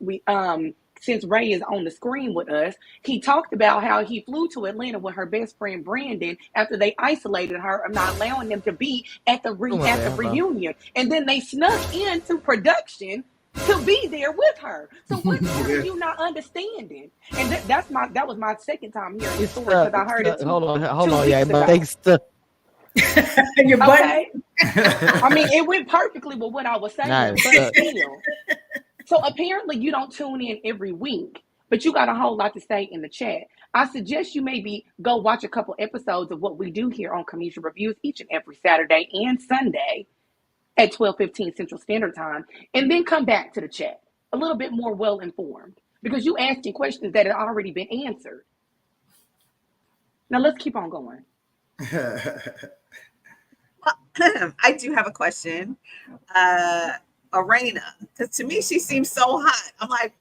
since Ray is on the screen with us, he talked about how he flew to Atlanta with her best friend Brandon after they isolated her and not allowing them to be at the reunion, and then they snuck into production to be there with her. So what are you not understanding? And that was my second time hearing the story, because I heard it. Hold on, yeah, but thanks to. Okay. I mean, it went perfectly with what I was saying, but still. So apparently you don't tune in every week, but you got a whole lot to say in the chat. I suggest you maybe go watch a couple episodes of what we do here on Kamisha Reviews each and every Saturday and Sunday at 12:15 Central Standard Time, and then come back to the chat a little bit more well-informed, because you asking questions that have already been answered. Now let's keep on going. I do have a question. Arena, because to me she seems so hot. I'm like,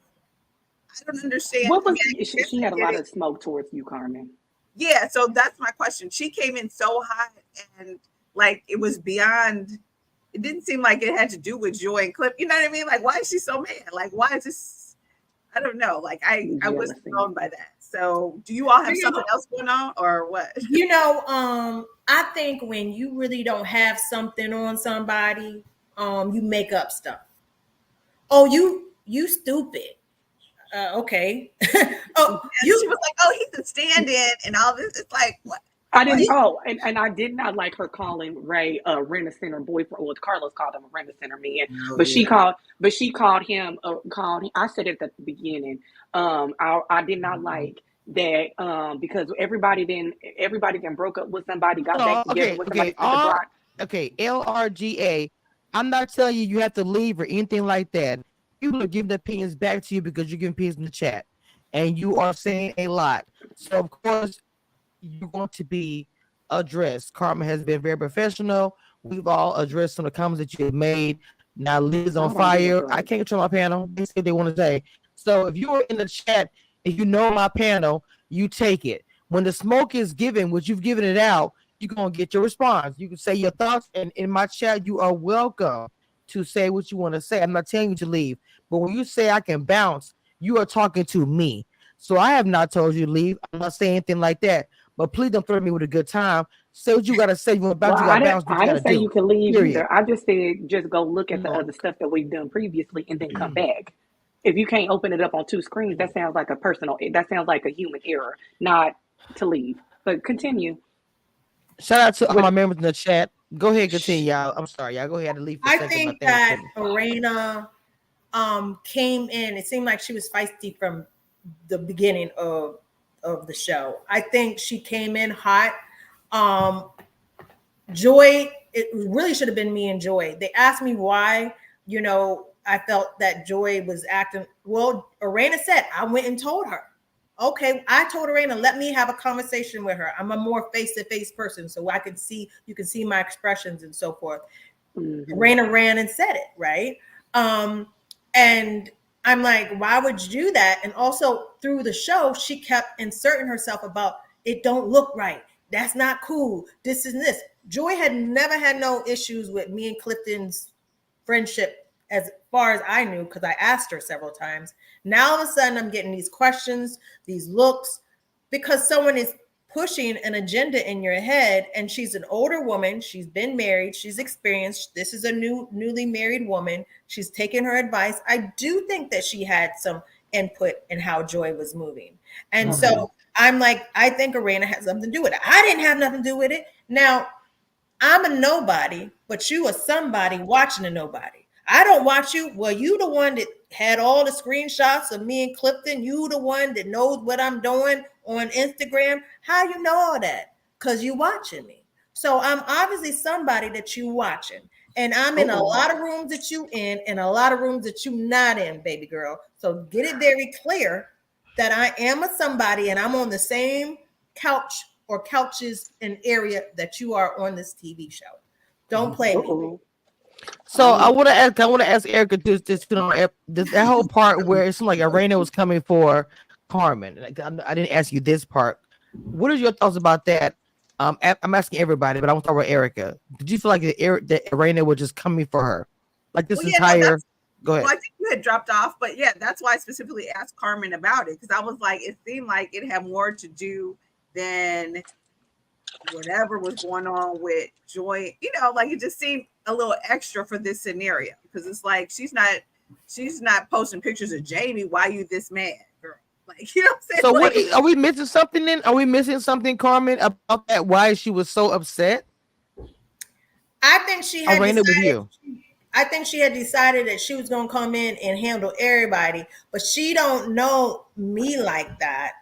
I don't understand. What was she had a lot of smoke towards you, Carmen? Yeah, so that's my question. She came in so hot, and like it was beyond. It didn't seem like it had to do with Joy and Clip. You know what I mean? Like, why is she so mad? Like, why is this? I don't know. Like, I was thrown by that. So, do you all have something else going on, or what? I think when you really don't have something on somebody, you make up stuff. Oh, you stupid. Okay. She was like, oh, he's a stand-in and all this. It's like, what? I didn't. And I did not like her calling Ray a rent-a-center boyfriend. Well, Carlos called him a rent-a-center man, she called him. I said it at the beginning. I did not like that because everybody then broke up with somebody, got back together with somebody. LRGA. I'm not telling you have to leave or anything like that. People are giving opinions back to you because you're giving opinions in the chat. and you are saying a lot. So of course you're going to be addressed. Carmen has been very professional. We've all addressed some of the comments that you have made. Now Liz on I don't do fire. the I drugs. can't control my panel. They say what they want to say. So if you are in the chat, if you know my panel, you take it. When the smoke is given, which you've given it out, you're gonna get your response. You can say your thoughts, and in my chat, you are welcome to say what you want to say. I'm not telling you to leave, but when you say I can bounce, you are talking to me. So I have not told you to leave. I'm not saying anything like that. But please don't threaten me with a good time. Say what you gotta say. You want to Well, bounce, you gotta bounce, do what I you didn't gotta say you do. can leave Period. either. I just said just go look at the No. other stuff that we've done previously and then come back. If you can't open it up on two screens, that sounds like a that sounds like a human error, not to leave. But continue Shout out to all my with members in the chat. Go ahead, continue, y'all. I'm sorry, y'all. Go ahead and leave for a I second, but think thanks. that Arena came in. It seemed like she was feisty from the beginning of the show. I think she came in hot. Um, Joy, it really should have been me and Joy. They asked me why, I felt that Joy was acting well. Arena said, I went and told her. Okay, I told Arena, let me have a conversation with her. I'm a more face-to-face person, so you can see my expressions and so forth. Arena ran and said it, right? And I'm like, why would you do that? And also through the show, she kept inserting herself about it don't look right. That's not cool. This is this. Joy had never had no issues with me and Clifton's friendship as far as I knew, because I asked her several times. Now all of a sudden I'm getting these questions, these looks, because someone is pushing an agenda in your head, and she's an older woman. She's been married. She's experienced. This is a newly married woman. She's taken her advice. I do think that she had some input in how Joy was moving. And so I'm like, I think Arena had something to do with it. I didn't have nothing to do with it. Now, I'm a nobody, but you are somebody watching a nobody. I don't watch you. Well, you the one that had all the screenshots of me and Clifton. You the one that knows what I'm doing on Instagram. How you know all that? Because you watching me. So I'm obviously somebody that you watching. And I'm in a lot of rooms that you in and a lot of rooms that you not in, baby girl. So get it very clear that I am a somebody and I'm on the same couch or couches and area that you are on this TV show. Don't play me. So I want to ask Erica that whole part where it seemed like Arena was coming for Carmen. Like, I didn't ask you this part. What are your thoughts about that? I'm asking everybody, but I want to talk about Erica. Did you feel like that Arena was just coming for her, like this entire? Go ahead. Well, I think you had dropped off, but yeah, that's why I specifically asked Carmen about it, because I was like, it seemed like it had more to do than whatever was going on with Joy. Like it just seemed a little extra for this scenario, because it's like she's not posting pictures of Jamie. Why you this mad, girl? Like, what I'm saying? So what are we missing something then? Are we missing something, Carmen, about that? Why she was so upset? I think she had Arena with you. I think she had decided that she was gonna come in and handle everybody, but she don't know me like that.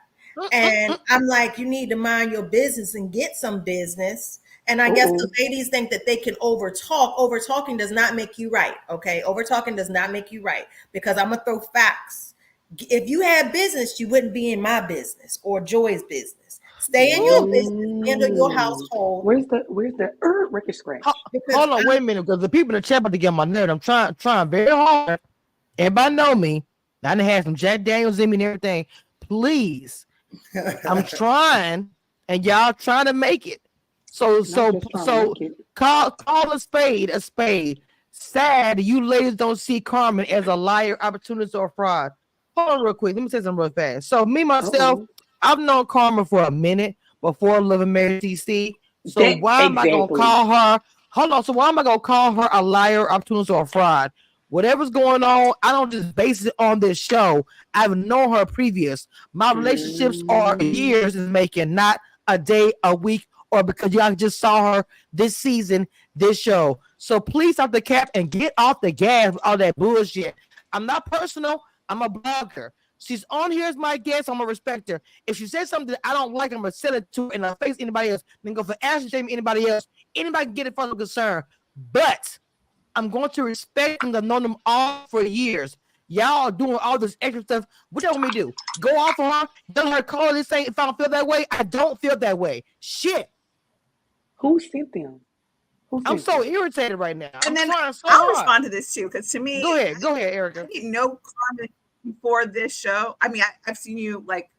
And I'm like, you need to mind your business and get some business. And I guess the ladies think that they can overtalk. Overtalking does not make you right. Okay. Overtalking does not make you right, because I'm going to throw facts. If you had business, you wouldn't be in my business or Joy's business. Stay in your business, handle your household. Where's the record scratch? Hold on, wait a minute, because the people in the chat about to get my nerve. I'm trying very hard. Everybody know me. I done had some Jack Daniels in me and everything. Please. I'm trying, and y'all trying to make it. So call a spade a spade. Sad you ladies don't see Carmen as a liar, opportunist, or fraud. Hold on real quick. Let me say something real fast. So me myself, I've known Carmen for a minute before living married TC. So why am I gonna call her? Hold on. So why am I gonna call her a liar, opportunist, or a fraud? Whatever's going on, I don't just base it on this show. I've known her previous. My relationships are years in making, not a day, a week, or because y'all just saw her this season, this show. So please stop the cap and get off the gas with all that bullshit. I'm not personal. I'm a blogger. She's on here as my guest. I'm gonna respect her. If she says something that I don't like, I'm gonna send it to her and I'll face anybody else. Then go for Ashley, Jamie, anybody else. Anybody can get it for the concern. But I'm going to respect them. I've known them all for years. Y'all doing all this extra stuff. What y'all want me to do? Go off on her? Tell her call and say if I don't feel that way, I don't feel that way. Shit. Who sent them? Who I'm sent so them? irritated right now. And I'm then trying so I'll hard. respond to this too, because to me, Go ahead, I Erica. didn't know Carmen before this show. I mean, I've seen you like,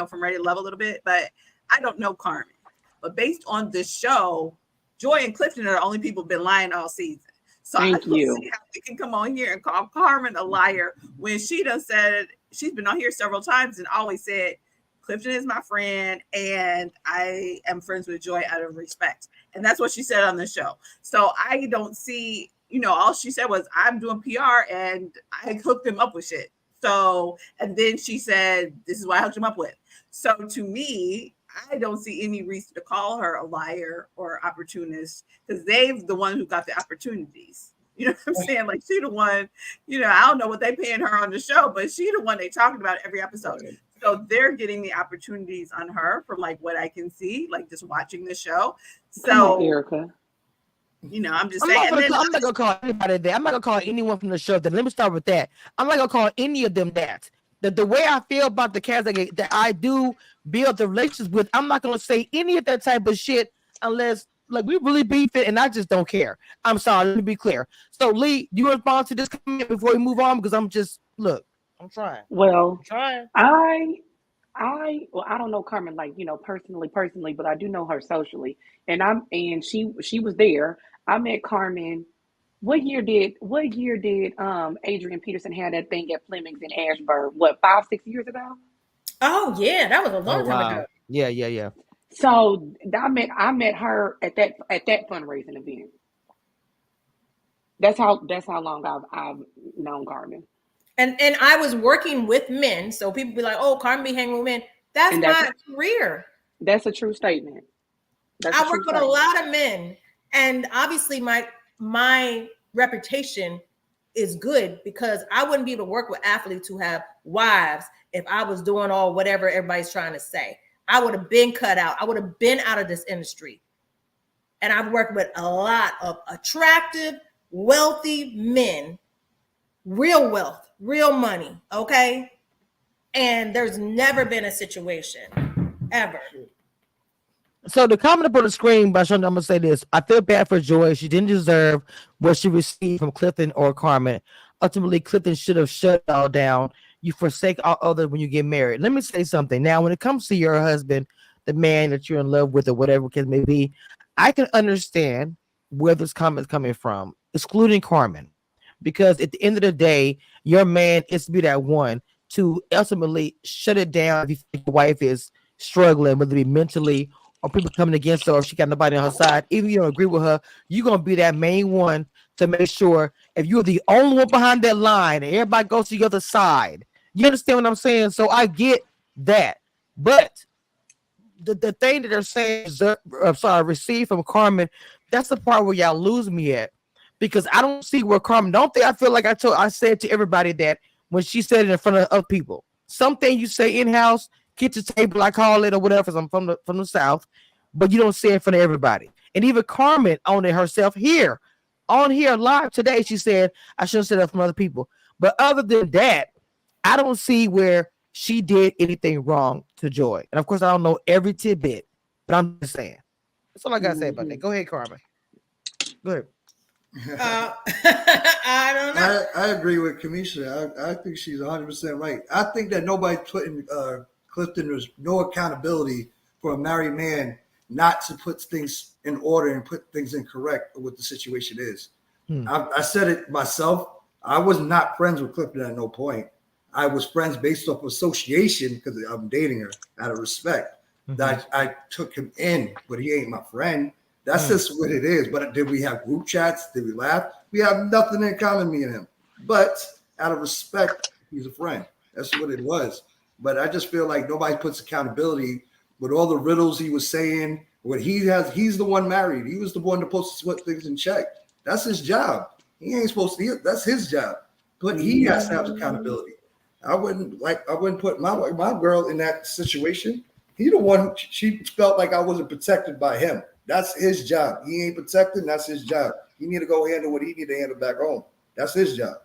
from Ready to Love a little bit, but I don't know Carmen. But based on this show, Joy and Clifton are the only people been lying all season. So I Thank don't you. see how we can come on here and call Carmen a liar when she done said, she's been on here several times and always said, Clifton is my friend and I am friends with Joy out of respect. And that's what she said on the show. So I don't see, all she said was, I'm doing PR and I hooked him up with shit. So, and then she said, this is what I hooked him up with. So to me, I don't see any reason to call her a liar or opportunist, because they've the one who got the opportunities. You know what I'm saying? Like, she the one, I don't know what they paying her on the show, but she the one they talking about every episode. So they're getting the opportunities on her from like what I can see, like just watching the show. So Come on, Erica. I'm just I'm saying. not gonna call anybody that. I'm not gonna call anyone from the show that. Let me start with that. I'm not gonna call any of them that. The way I feel about the cats that I do build the relationships with, I'm not gonna say any of that type of shit unless like we really beef it, and I just don't care. I'm sorry. Let me be clear. So Lee, do you respond to this comment before we move on? Because I'm trying. Well, I'm trying. I don't know Carmen like personally, but I do know her socially, and she was there. I met Carmen. What year did Adrian Peterson have that thing at Fleming's in Ashburn? What, 5-6 years ago? Oh yeah, that was a long time ago. Yeah. So I met her at that fundraising event. That's how long I've known Carmen. And I was working with men, so people be like, "Oh, Carmen be hanging with men." That's And my career. that's a true statement. I work with a lot of men, and obviously my reputation is good because I wouldn't be able to work with athletes who have wives if I was doing all whatever everybody's trying to say. I would have been cut out. I would have been out of this industry. And I've worked with a lot of attractive, wealthy men, real wealth, real money, okay? And there's never been a situation ever. So the comment up on the screen by Shonda, I'm gonna say this. I feel bad for Joy. She didn't deserve what she received from Clifton or Carmen. Ultimately, Clifton should have shut it all down. You forsake all others when you get married. Let me say something. Now, when it comes to your husband, the man that you're in love with, or whatever it may be, I can understand where this comment is coming from, excluding Carmen. Because at the end of the day, your man is to be that one to ultimately shut it down if you think your wife is struggling, whether it be mentally or people coming against her, or she got nobody on her side. Even if you don't agree with her, you're gonna be that main one to make sure if you're the only one behind that line and everybody goes to the other side. You understand what I'm saying? So I get that. But the thing that they're saying receive from Carmen, that's the part where y'all lose me at. Because I don't see where Carmen, don't think I feel like I said to everybody that when she said it in front of other people. Something you say in-house, kitchen table, I call it, or whatever, I'm from the South, but you don't say it in front of everybody. And even Carmen owned it herself on here live today. She said, I shouldn't say that from other people. But other than that, I don't see where she did anything wrong to Joy. And of course, I don't know every tidbit, but I'm just saying. That's all I got to say about that. Go ahead, Carmen. Go ahead. I don't know. I agree with Kamisha. I think she's 100% right. I think that nobody's putting Clifton, there's no accountability for a married man not to put things in order and put things in correct what the situation is. I said it myself. I was not friends with Clifton at no point. I was friends based off association because I'm dating her out of respect. That I took him in, but he ain't my friend. That's just what it is. But did we have group chats? Did we laugh? We have nothing in common, me and him. But out of respect, he's a friend. That's what it was. But I just feel like nobody puts accountability with all the riddles he was saying. What he's the one married. He was the one supposed to put things in check. That's his job. He ain't supposed to. That's his job. But he has to have accountability. I wouldn't put my girl in that situation. He the one. She felt like I wasn't protected by him. That's his job. He ain't protected. That's his job. He need to go handle what he need to handle back home. That's his job.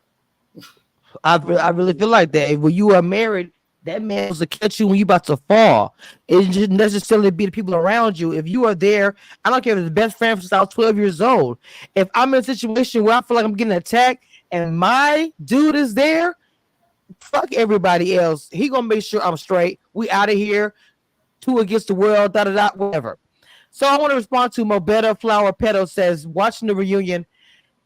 I really feel like that. When you are married, that man was to catch you when you about to fall. It just necessarily be the people around you. If you are there, I don't care if it's the best friend since I was 12 years old. If I'm in a situation where I feel like I'm getting attacked and my dude is there, fuck everybody else. He gonna make sure I'm straight. We out of here. Two against the world. Da da da. Whatever. So I want to respond to Mobetta Flower Petal says watching the reunion.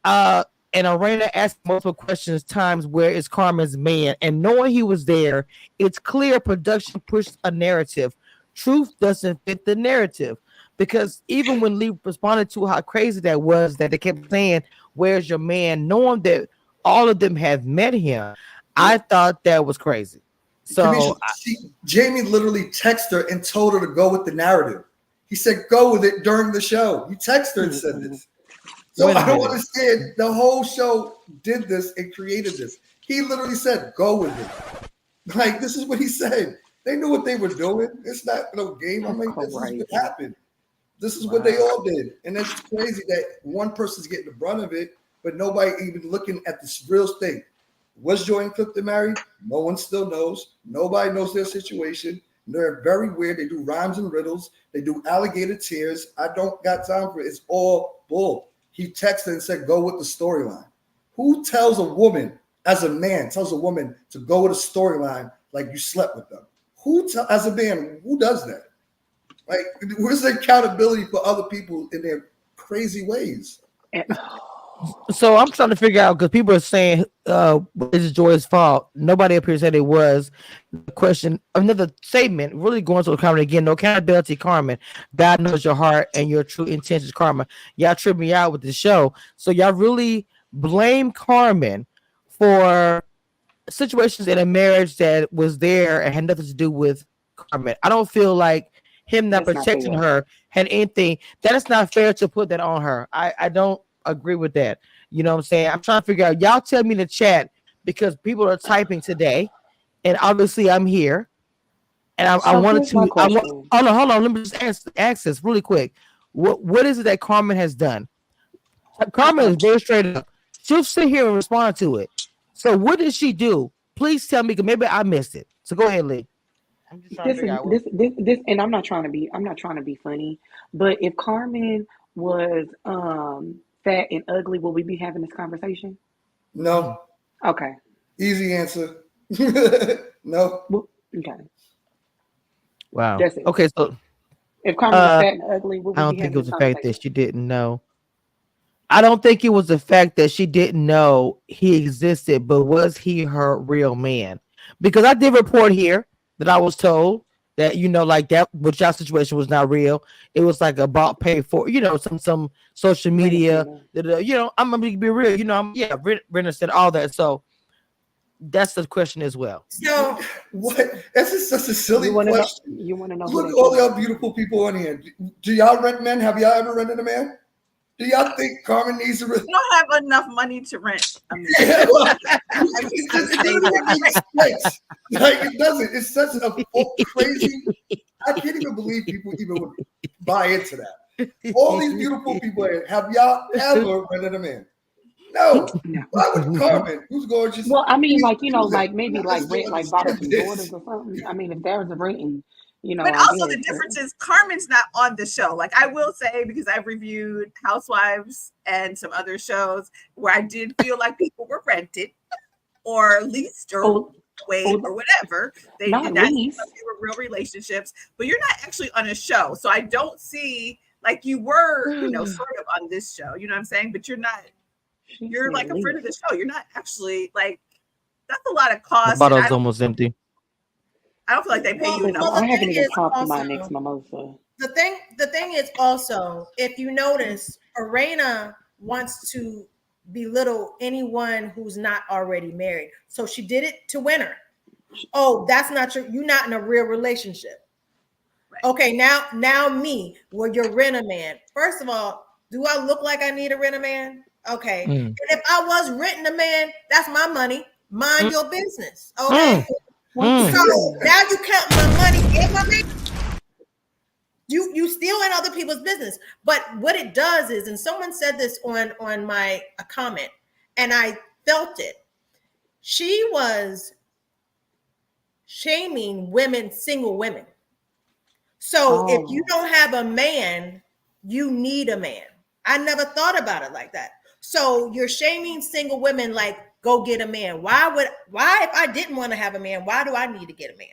Uh, and Arena asked multiple questions times where is Carmen's man, and knowing he was there, it's clear production pushed a narrative. Truth doesn't fit the narrative because even when Lee responded to how crazy that was, that they kept saying, "Where's your man?" knowing that all of them have met him, I thought that was crazy. Kamisha, So Jamie literally texted her and told her to go with the narrative. He said, "Go with it" during the show. He texted her and said this. So Wait a I don't minute. understand. The whole show did this and created this. He literally said, "Go with it." Like, this is what he said. They knew what they were doing. It's not no game. I mean, this is what happened. This is what they all did. And it's crazy that one person's getting the brunt of it, but nobody even looking at this real thing. Was Joy and Clifton married? No one still knows. Nobody knows their situation. They're very weird. They do rhymes and riddles. They do alligator tears. I don't got time for it. It's all bull. He texted and said, go with the storyline. Who tells a woman, as a man, tells a woman to go with a storyline like you slept with them? As a man, who does that? Like, where's the accountability for other people in their crazy ways? So I'm trying to figure out because people are saying this is Joy's fault. Nobody up here said it was. The question, another statement, really going to the comment again. No accountability, Carmen. God knows your heart and your true intentions, Carmen. Y'all trip me out with the show. So y'all really blame Carmen for situations in a marriage that was there and had nothing to do with Carmen. I don't feel like him not protecting her had anything. That is not fair to put that on her. I don't agree with that. You know what I'm saying? I'm trying to figure out. Y'all tell me in the chat because people are typing today, and obviously I'm here, and I wanted to. Hold on. Let me just ask this really quick. What is it that Carmen has done? Carmen is very straight up. She'll sit here and respond to it. So what did she do? Please tell me, because maybe I missed it. So go ahead, Lee. I'm just trying to figure out this, and I'm not trying to be funny, but if Carmen was fat and ugly, will we be having this conversation? No. Okay. Easy answer. No. Okay. Wow. That's it. Okay, so if Carmen was fat and ugly, will we I don't be think having it was this the fact conversation? that she didn't know. I don't think it was the fact that she didn't know he existed, but was he her real man? Because I did report here that I was told that, you know, like that, which y'all situation was not real. It was like a bought paid for, you know, some social media. That, you know, I'm gonna be real. You know, Brenda said all that. So that's the question as well. So what? That's just such a silly question. You want to know? Look at all y'all beautiful people on here. Do y'all rent men? Have y'all ever rented a man? Do y'all think Carmen needs to? We don't have enough money to rent. It doesn't make sense. Like, it doesn't. It's such a crazy. I can't even believe people even would buy into that. All these beautiful people. Have y'all ever rented a man? No. Why would Carmen, who's gorgeous? Well, I mean, like, you know, like maybe like rent, like bought us some daughters or something. I mean, if there was a renting, you know. But also the difference is Carmen's not on the show. Like, I will say, because I've reviewed Housewives and some other shows where I did feel like people were rented or leased or wait or whatever. They did not seem like they were real relationships, but you're not actually on a show. So I don't see, like, you were, you know, sort of on this show, you know what I'm saying? But you're not. You're like a friend of the show. You're not actually, like, that's a lot of cost. The bottle's almost empty. I don't feel like they pay you enough. I haven't even talked to my next mimosa. The thing is also, if you notice, Arena wants to belittle anyone who's not already married. So she did it to Winner. Oh, that's not true. You're not in a real relationship. Right. Okay, now me, well, you're rent a man. First of all, do I look like I need a rent a man? Okay. And if I was renting a man, that's my money. Mind your business. Okay. So now you count my money and my man. You still in other people's business. But what it does is, and someone said this on my comment, and I felt it. she was shaming women, single women. So if you don't have a man, you need a man. I never thought about it like that. So you're shaming single women like, go get a man. Why if I didn't want to have a man, why do I need to get a man?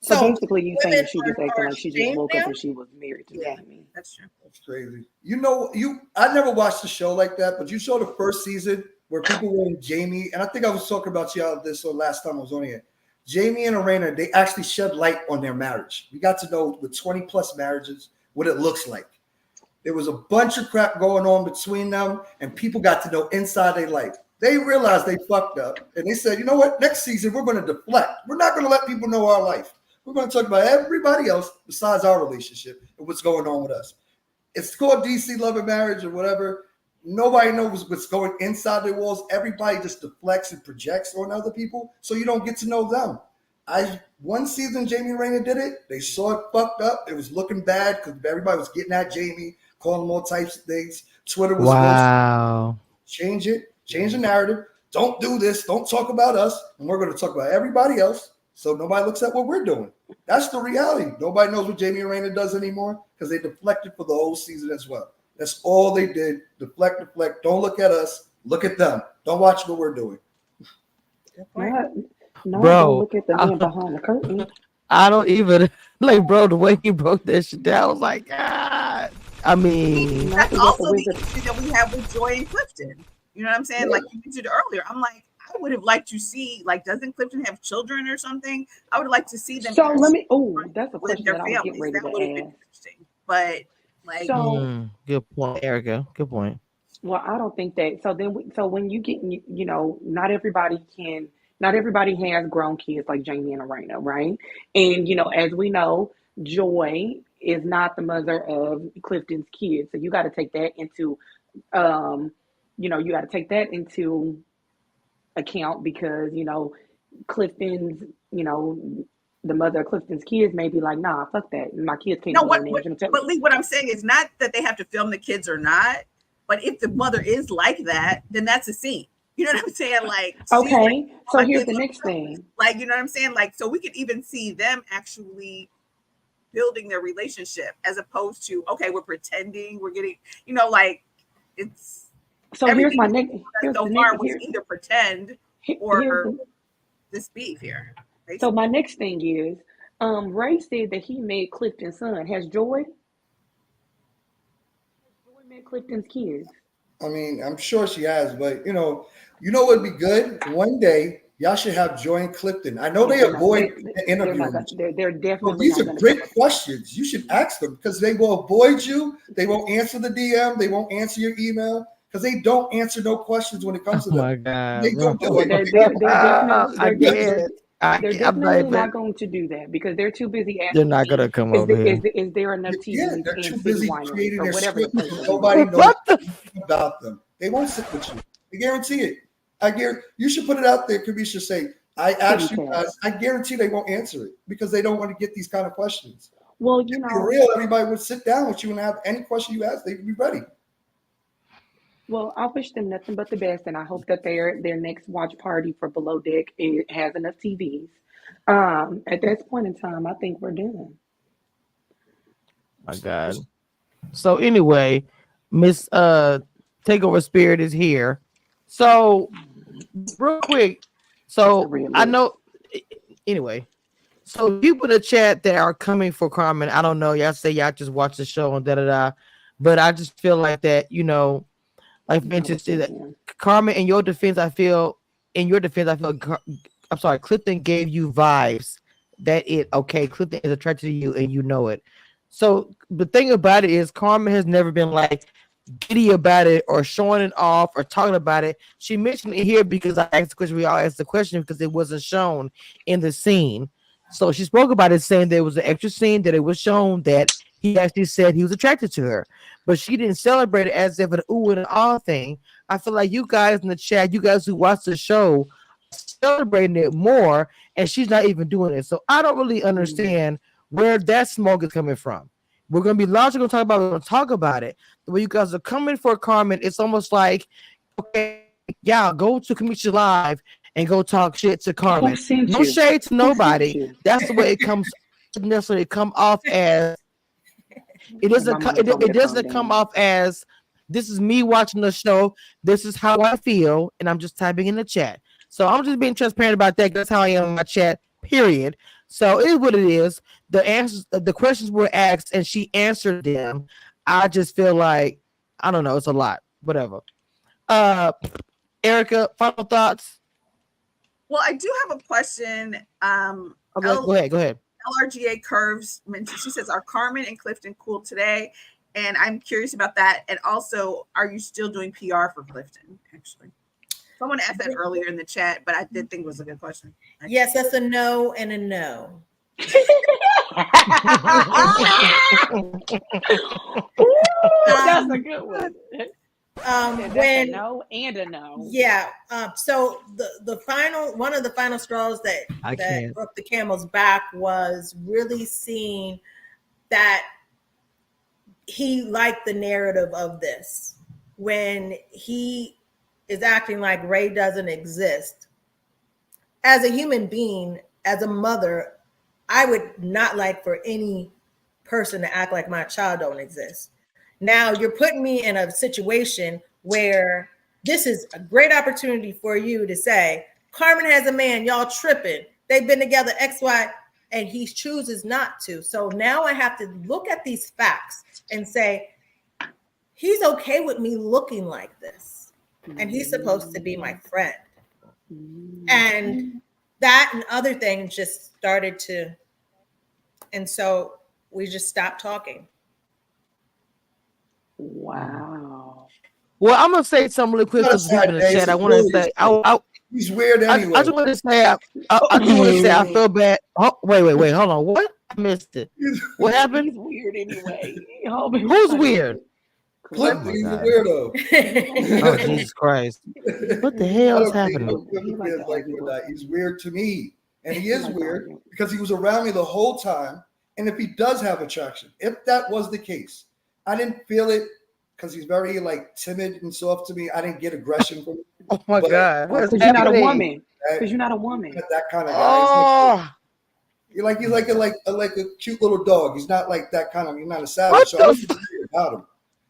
So basically, you saying women she just acting like she just shaming woke up them? and she was married to Jamie. That's true. That's crazy. You know, I never watched the show like that, but you saw the first season where people were in Jamie, and I think I was talking about y'all this last time I was on here. Jamie and Arena, they actually shed light on their marriage. We got to know with 20 plus marriages what it looks like. There was a bunch of crap going on between them, and people got to know inside their life. They realized they fucked up, and they said, you know what? Next season, we're going to deflect. We're not going to let people know our life. We're going to talk about everybody else besides our relationship and what's going on with us. It's called DC Love and Marriage or whatever. Nobody knows what's going inside their walls. Everybody just deflects and projects on other people, so you don't get to know them. One season Jamie and Raina did it. They saw it fucked up. It was looking bad because everybody was getting at Jamie, calling him all types of things. Twitter was change it, change the narrative. Don't do this. Don't talk about us, and we're going to talk about everybody else. So nobody looks at what we're doing. That's the reality. Nobody knows what Jamie and Raina does anymore because they deflected for the whole season as well. That's all they did. Deflect. Don't look at us. Look at them. Don't watch what we're doing. No, Bro, don't look at the man behind the curtain. I don't even like, bro. The way he broke that shit down, I was like, God. I mean, that's also the issue that we have with Joy and Clifton. You know what I'm saying? Yeah. Like you mentioned earlier, I'm like, I would have liked to see, like, doesn't Clifton have children or something? I would like to see them. So let me. Oh, that's a question their that families. I was getting ready to ask. Interesting, but like, good point, Erica. Good point. Well, I don't think that. So then, so when you get, you know, not everybody has grown kids like Jamie and Arena, right? And you know, as we know, Joy is not the mother of Clifton's kids, so you got to take that into, account because you know, Clifton's, you know, the mother of Clifton's kids may be like, nah, fuck that, my kids can't. No, but Lee, what I'm saying is not that they have to film the kids or not. But if the mother is like that, then that's a scene. You know what I'm saying? Like, okay. So here's the next thing. Like, you know what I'm saying? Like, so we could even see them actually building their relationship as opposed to, okay, we're pretending, we're getting, you know, like it's. So here's my next. So far was either pretend or this beef here. Basically. So my next thing is, Ray said that he made Clifton's son. Has Joy met Clifton's kids? I mean, I'm sure she has, but you know what'd be good? One day, y'all should have Joy and Clifton. I know they avoid interviewing. They're definitely. Well, these are great questions. You should ask them because they will avoid you. They won't answer the DM. They won't answer your email because they don't answer no questions when it comes to them. Oh my God! They don't do it. They're definitely not going to do that because they're too busy asking. They're not going to come over here. Is there enough TV? Yeah, they're too busy creating their script. Nobody knows about them. They won't sit with you. I guarantee it. You should put it out there. Kabisha should say, I asked you guys. I guarantee they won't answer it because they don't want to get these kind of questions. Well, you know, for real, everybody would sit down with you and have any question you ask, they would be ready. Well, I wish them nothing but the best, and I hope that their next watch party for Below Deck has enough TVs. At this point in time, I think we're done. My God. So anyway, Miss Takeover Spirit is here. So real quick, so I know. Anyway, so people in the chat that are coming for Carmen, I don't know. Y'all say y'all just watch the show and but I just feel like that, you know. Like mentioned that Carmen, in your defense, I feel I'm sorry, Clifton gave you vibes that Clifton is attracted to you and you know it. So the thing about it is Carmen has never been like giddy about it or showing it off or talking about it. She mentioned it here because I asked the question. We all asked the question because it wasn't shown in the scene. So she spoke about it saying there was an extra scene that it was shown that he actually said he was attracted to her, but she didn't celebrate it as if an ooh and an ah thing. I feel like you guys in the chat, you guys who watch the show, celebrating it more, and she's not even doing it. So I don't really understand where that smoke is coming from. We're going to be logical, we're going to talk about it. The way you guys are coming for Carmen, it's almost like, okay, y'all go to Commissioner Live and go talk shit to Carmen. Who sent No you? shade to Who sent nobody. you? That's the way it comes. Doesn't necessarily come off as it My doesn't. mama told me It to calm doesn't come down. off as this is me watching the show. This is how I feel, and I'm just typing in the chat. So I'm just being transparent about that. That's how I am in my chat. Period. So it is what it is. The answers, the questions were asked, and she answered them. I just feel like I don't know. It's a lot. Whatever. Erica, final thoughts. Well, I do have a question. Okay, go ahead. Go ahead. LRGA Curves mentioned, she says, are Carmen and Clifton cool today? And I'm curious about that. And also, are you still doing PR for Clifton? Actually, someone asked that earlier in the chat, but I did think it was a good question. Yes, that's a no and a no. That's a good one. That's When a no and a no. Yeah. So the final one of the final straws that broke the camel's back was really seeing that he liked the narrative of this when he is acting like Ray doesn't exist. As a human being, as a mother, I would not like for any person to act like my child don't exist. Now you're putting me in a situation where this is a great opportunity for you to say, Carmen has a man, y'all tripping. They've been together X, Y, and he chooses not to. So now I have to look at these facts and say, he's okay with me looking like this. And he's supposed to be my friend. And that and other things just started to, and so we just stopped talking. Wow. Well, I'm gonna say something really quick because people in the chat. I want to say, he's weird anyway. I just want to say, I just want to say, I feel bad. Oh, wait, hold on. What? I missed it. What happened? He's weird anyway. Who's weird? Clifton, he's a weirdo. Oh, Jesus Christ! What the hell is happening? He's weird to me, and he is weird because he was around me the whole time. And if he does have attraction, if that was the case, I didn't feel it because he's very like timid and soft to me. I didn't get aggression from him. Oh my God! Because you're not a woman. Because you're not a woman. That kind of guy. Oh. He's like a cute little dog. He's not like that kind of. He's not a savage. So I don't care about him.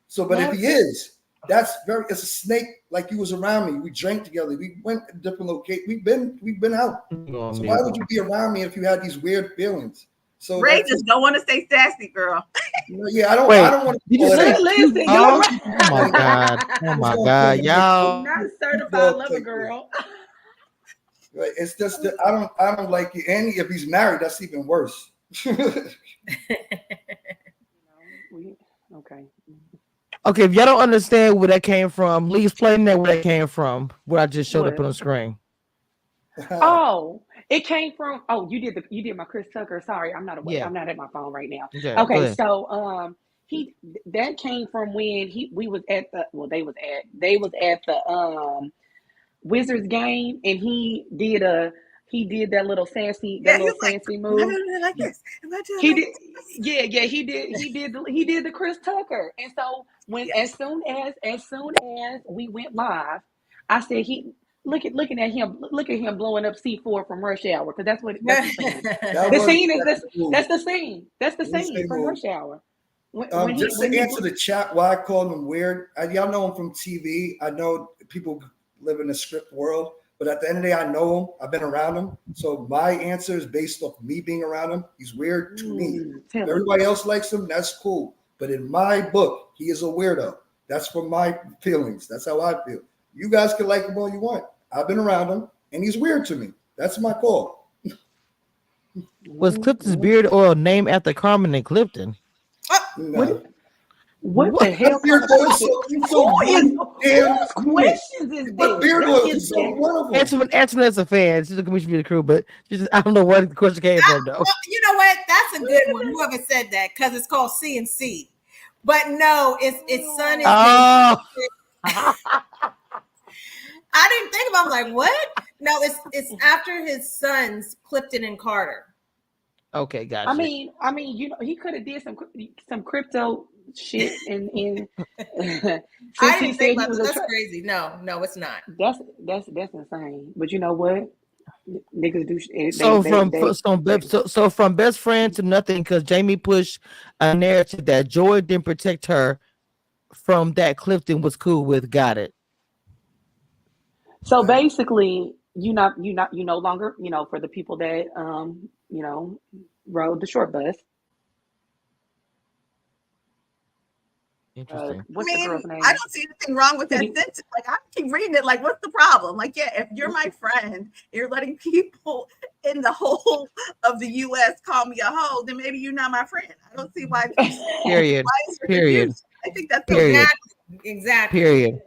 So, but if he is, it's a snake. Like he was around me. We drank together. We went to different locations. We've been out. So why would you be around me if you had these weird feelings? So Ray just don't want to stay sassy, girl. Yeah, I don't want to. Did you say? Listen, Oh my God! Oh my God, y'all! Not a certified lover girl. Right. It's just that I don't like it. And if he's married, that's even worse. Okay. Okay, if y'all don't understand where that came from, please explain that where that came from. What I just showed up on the screen. Oh, it came from. Oh, you did my Chris Tucker. Sorry, I'm not aware. Yeah. I'm not at my phone right now. Okay, so that came from when they was at the Wizards game, and he did that little fancy move. Like this. He did the Chris Tucker. And so as soon as we went live, I said looking at him blowing up C4 from Rush Hour, because that's the scene. That's the scene. That's the scene from Rush Hour. Just to answer the chat why I called him weird. Y'all know him from TV. I know people live in the script world, but at the end of the day, I know him. I've been around him. So my answer is based off me being around him. He's weird to me. If everybody else likes him, that's cool. But in my book, he is a weirdo. That's from my feelings. That's how I feel. You guys can like him all you want. I've been around him, and he's weird to me. That's my call. Was Clifton's beard oil named after Carmen and Clifton? No. What the hell? Whose questions is this? Beard oil is so wonderful. Answer as a fan. She's a commission for the crew, but I don't know where the question came from, though. Well, you know what? That's a good one. Whoever said that, because it's called CNC. But no, it's son. Oh. I didn't think about it. I'm like, what? No, it's after his sons, Clifton and Carter. Okay, gotcha. I mean, he could have did some crypto shit and I since he didn't said think he about was that. That's crazy. No, it's not. that's insane. But you know what? Niggas do So they so from best friend to nothing because Jamie pushed a narrative that Joy didn't protect her from that Clifton was cool with. Got it. so basically you no longer, for the people that rode the short bus. Interesting. I What's the girl's mean, I name? don't see anything wrong with that City. sentence. Like, I keep reading it. Like, what's the problem? Like, yeah, if you're my friend, you're letting people in the whole of the U.S. call me a hoe, then maybe you're not my friend. I don't see why. Period. Why is there Period. confusion? I think that's so Period. Exactly. Period.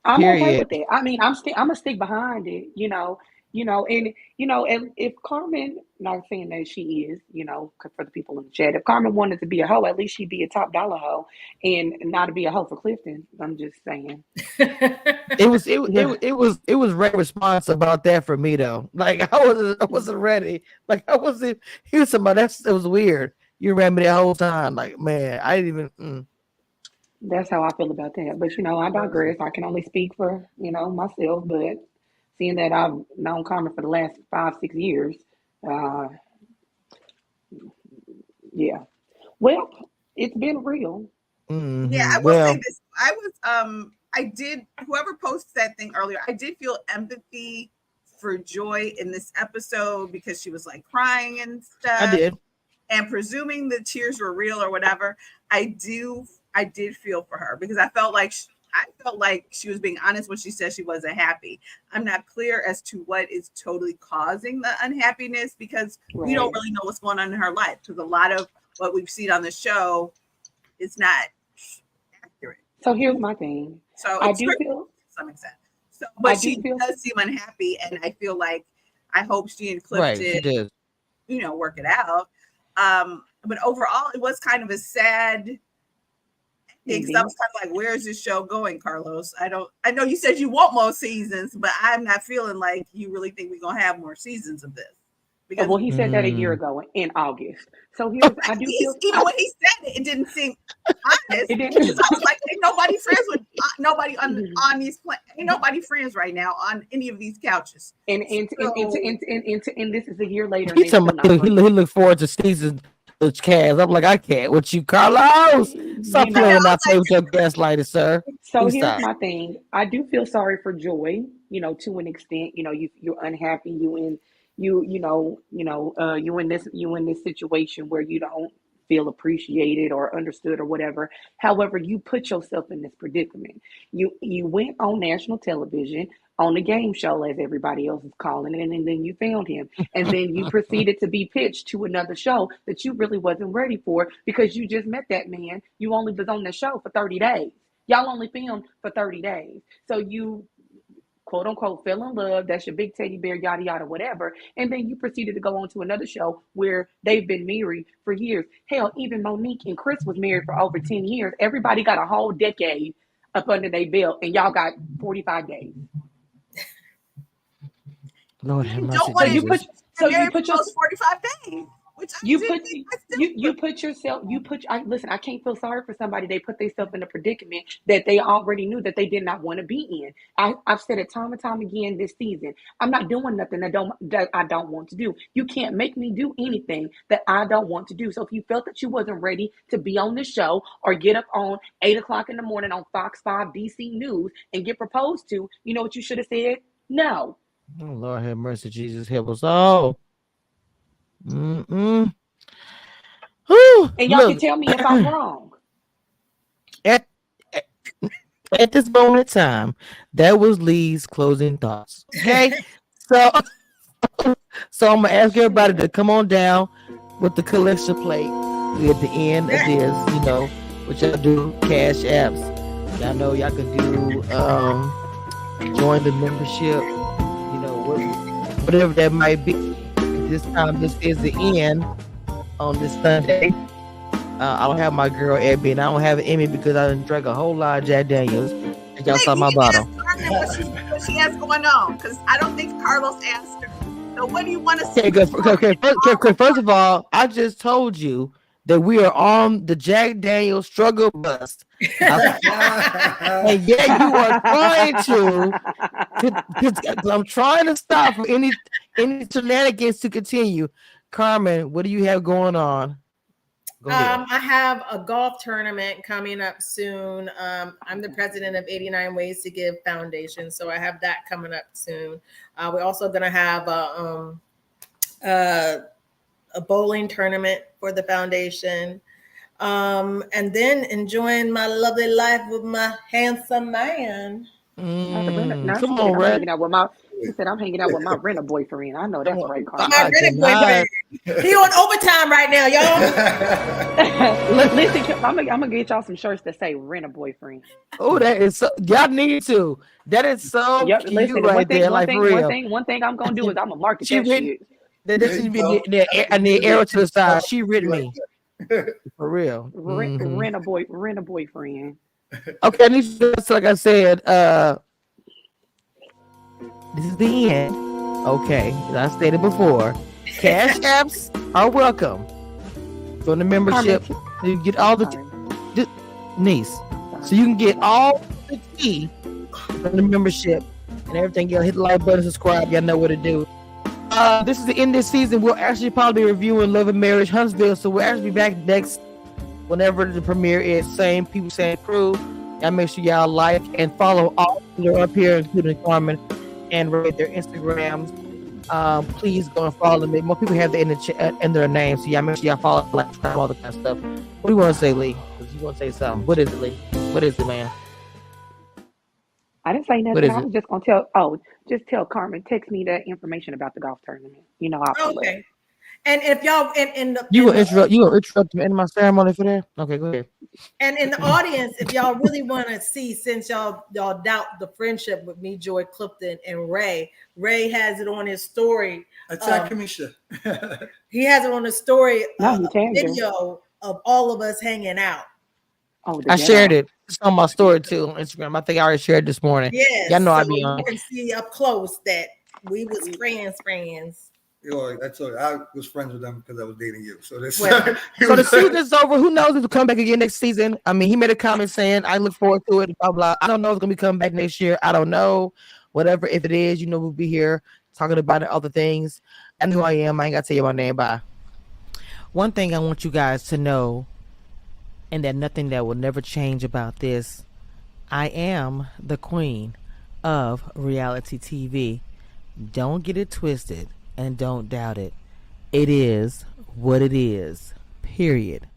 I'm okay Period. with that. I mean, I'm gonna stick behind it, and and if Carmen, not saying that she is, 'cause for the people in the chat, if Carmen wanted to be a hoe, at least she'd be a top dollar hoe, and not to be a hoe for Clifton. I'm just saying. It was Ray response about that for me though. Like I wasn't ready. Like I wasn't. He was somebody it was weird. You ran me the whole time. Like man, I didn't even. That's how I feel about that. But I digress. I can only speak for myself. But seeing that I've known Carmen for the last 5, 6 years, uh, yeah. Well, it's been real. Yeah, I will say Well, this. I did, whoever posted that thing earlier, I did feel empathy for Joy in this episode because she was like crying and I stuff. did. And presuming the tears were real or whatever, I did feel for her because I felt like she was being honest when she said she wasn't happy. I'm not clear as to what is totally causing the unhappiness because we don't really know what's going on in her life because a lot of what we've seen on the show is not accurate. So here's my thing. So I it's do feel to some extent. So, but she feel does seem unhappy, and I feel like I hope she and Right, Clifton, she did. work it out. But overall, it was kind of a sad thing. So I was kind of like, where is this show going, Carlos? I know you said you want more seasons, but I'm not feeling like you really think we're gonna have more seasons of this. Because well, he said that a year ago in August. So I do feel even when he said it, it didn't seem honest. it didn't. Because I was like, ain't nobody friends with nobody on these ain't nobody friends right now on any of these couches. And this is a year later. He looked forward to season the cast. I'm like, I can't with you, Carlos. Stop playing that play with your gaslighter, sir. So Please here's stop. my thing. I do feel sorry for Joy. To an extent. You're unhappy. You in this situation where you don't feel appreciated or understood or whatever. However, you put yourself in this predicament. You went on national television on the game show, as everybody else is calling it, and then you found him. And then you proceeded to be pitched to another show that you really wasn't ready for because you just met that man. You only was on the show for 30 days. Y'all only filmed for 30 days. So you quote unquote fell in love. That's your big teddy bear, yada yada, whatever. And then you proceeded to go on to another show where they've been married for years. Hell, even Monique and Chris was married for over 10 years. Everybody got a whole decade up under their belt, and y'all got 45 days. Lord have mercy. Don't want you put your 45 days. Listen, I can't feel sorry for somebody. They put themselves in a predicament that they already knew that they did not want to be in. I've said it time and time again this season. I'm not doing nothing that I don't want to do. You can't make me do anything that I don't want to do. So if you felt that you wasn't ready to be on this show or get up on 8:00 in the morning on Fox 5 DC News and get proposed to, you know what you should have said? No. Oh, Lord have mercy, Jesus, help us all. And y'all can tell me if I'm wrong. At this moment in time, that was Lee's closing thoughts. Okay, so I'm gonna ask everybody to come on down with the collection plate. We at the end of this, what y'all do, cash apps. Y'all know y'all can do join the membership, whatever that might be. This time, this is the end on this Sunday. I don't have my girl Abby, and I don't have Emmy because I didn't drink a whole lot of Jack Daniels. And y'all saw my bottle. What she has going on? Because I don't think Carlos asked her. So what do you want to say? Okay, first of all, I just told you that we are on the Jack Daniels struggle bus. And yet you are trying to I'm trying to stop for any shenanigans to continue. Carmen, what do you have going on? Go ahead. I have a golf tournament coming up soon. I'm the president of 89 Ways to Give Foundation, so I have that coming up soon. We're also going to have a bowling tournament for the foundation, and then enjoying my lovely life with my handsome man. Come on, Ray. He said, I'm hanging out with my renter boyfriend. I know that's right, Carmen. My renter boyfriend. He on overtime right now, y'all. Listen, I'm gonna get y'all some shirts that say renter boyfriend. Oh, that is so, y'all need to. That is so cute listen, right there. Like for real. One thing I'm gonna do is I'm gonna market She that written, shit. This should be the arrow to the side. She written me. For real. Renter boyfriend. Okay, I need to, like I said, this is the end. Okay, as I stated before, cash apps are welcome. Join the membership. You get all the niece, so you can get all the tea from the membership and everything else. Hit the like button, subscribe. Y'all know what to do. This is the end of the season. We'll actually probably be reviewing Love and Marriage Huntsville, so we'll actually be back next whenever the premiere is. Same people, same crew. Y'all make sure y'all like and follow all that are up here, including Carmen and Ray, their Instagrams. Please go and follow them. More people have that in their names, so y'all make sure y'all follow, like, all the kind of stuff. What do you want to say, Lee? Because you want to say something. What is it, Lee? What is it, man? I didn't say nothing. I was just gonna tell Carmen, text me that information about the golf tournament. You know, I'll okay. And if y'all you gonna interrupt me in my ceremony for that? Okay, go ahead. And in the audience, if y'all really want to see, since y'all doubt the friendship with me, Joy, Clifton, and Ray has it on his story. Attack Kamisha. He has it on the story video of all of us hanging out. Oh, I shared it. It's on my story too on Instagram. I think I already shared this morning. Yes, y'all know so I be on. You can see up close that we was friends. You know, I was friends with them because I was dating you. So this. Well, so the season's over. Who knows if we'll come back again next season? I mean, he made a comment saying, "I look forward to it." Blah blah. I don't know if it's gonna be coming back next year. I don't know. Whatever. If it is, we'll be here talking about other things. I know who I am. I ain't gotta tell you my name. Bye. One thing I want you guys to know, and that nothing that will never change about this, I am the queen of reality TV. Don't get it twisted and don't doubt it. It is what it is. Period.